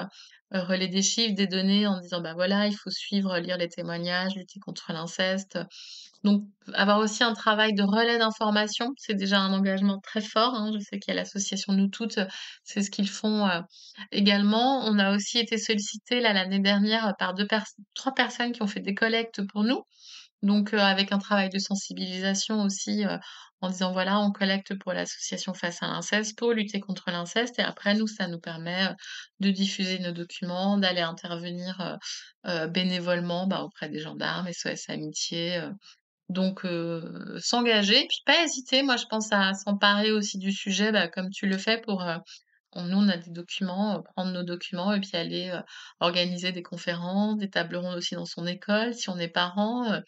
relaient des chiffres, des données en disant: «Bah, voilà, il faut suivre, lire les témoignages, lutter contre l'inceste». Donc avoir aussi un travail de relais d'information, c'est déjà un engagement très fort, hein. Je sais qu'il y a l'association Nous Toutes, c'est ce qu'ils font, également. On a aussi été sollicités là, l'année dernière, par 3 personnes qui ont fait des collectes pour nous. Donc, avec un travail de sensibilisation aussi, en disant: «Voilà, on collecte pour l'association Face à l'inceste, pour lutter contre l'inceste» et après nous, ça nous permet, de diffuser nos documents, d'aller intervenir, bénévolement, bah, auprès des gendarmes, SOS Amitié, donc s'engager, puis pas hésiter, moi je pense à s'emparer aussi du sujet, bah, comme tu le fais pour, nous on a des documents, prendre nos documents et puis aller, organiser des conférences, des tables rondes aussi dans son école, si on est parent,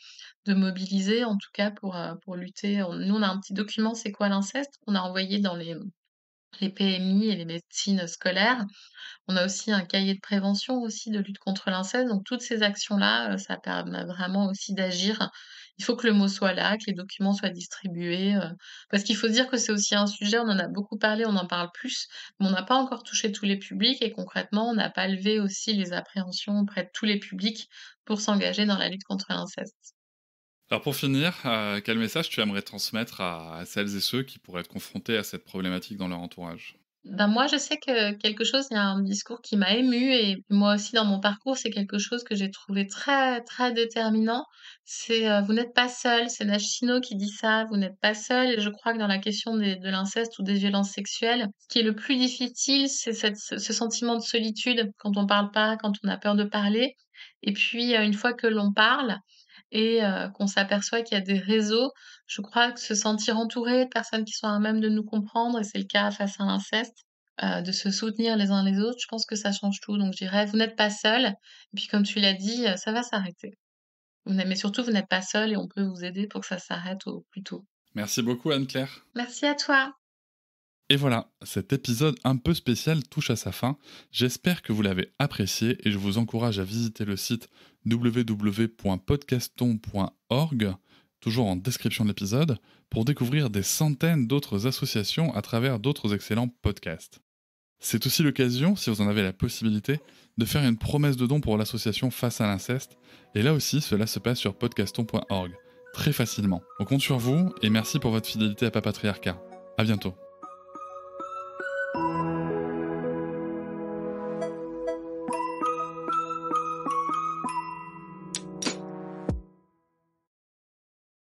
de mobiliser en tout cas pour lutter. Nous on a un petit document «C'est quoi l'inceste?» qu'on a envoyé dans les PMI et les médecines scolaires. On a aussi un cahier de prévention aussi de lutte contre l'inceste, donc toutes ces actions-là, ça permet vraiment aussi d'agir. Il faut que le mot soit là, que les documents soient distribués, parce qu'il faut se dire que c'est aussi un sujet, on en a beaucoup parlé, on en parle plus, mais on n'a pas encore touché tous les publics et concrètement, on n'a pas levé aussi les appréhensions auprès de tous les publics pour s'engager dans la lutte contre l'inceste. Alors pour finir, quel message tu aimerais transmettre à celles et ceux qui pourraient être confrontés à cette problématique dans leur entourage? Ben, moi, je sais que quelque chose il y a un discours qui m'a émue et moi aussi dans mon parcours, c'est quelque chose que j'ai trouvé très, très déterminant. C'est, «Vous n'êtes pas seul», c'est Nashino qui dit ça, «Vous n'êtes pas seul» et je crois que dans la question de l'inceste ou des violences sexuelles, ce qui est le plus difficile, c'est ce sentiment de solitude quand on parle pas, quand on a peur de parler et puis, une fois que l'on parle et qu'on s'aperçoit qu'il y a des réseaux, je crois que se sentir entouré de personnes qui sont à même de nous comprendre et c'est le cas face à l'inceste, de se soutenir les uns les autres, je pense que ça change tout. Donc je dirais: «Vous n'êtes pas seuls» et puis comme tu l'as dit, ça va s'arrêter. Mais surtout, vous n'êtes pas seuls et on peut vous aider pour que ça s'arrête au plus tôt. Merci beaucoup Anne-Claire. Merci à toi. Et voilà, cet épisode un peu spécial touche à sa fin. J'espère que vous l'avez apprécié et je vous encourage à visiter le site www.podcaston.org, toujours en description de l'épisode, pour découvrir des centaines d'autres associations à travers d'autres excellents podcasts. C'est aussi l'occasion, si vous en avez la possibilité, de faire une promesse de don pour l'association Face à l'inceste, et là aussi cela se passe sur podcaston.org, très facilement. On compte sur vous et merci pour votre fidélité à Papatriarcat. À bientôt.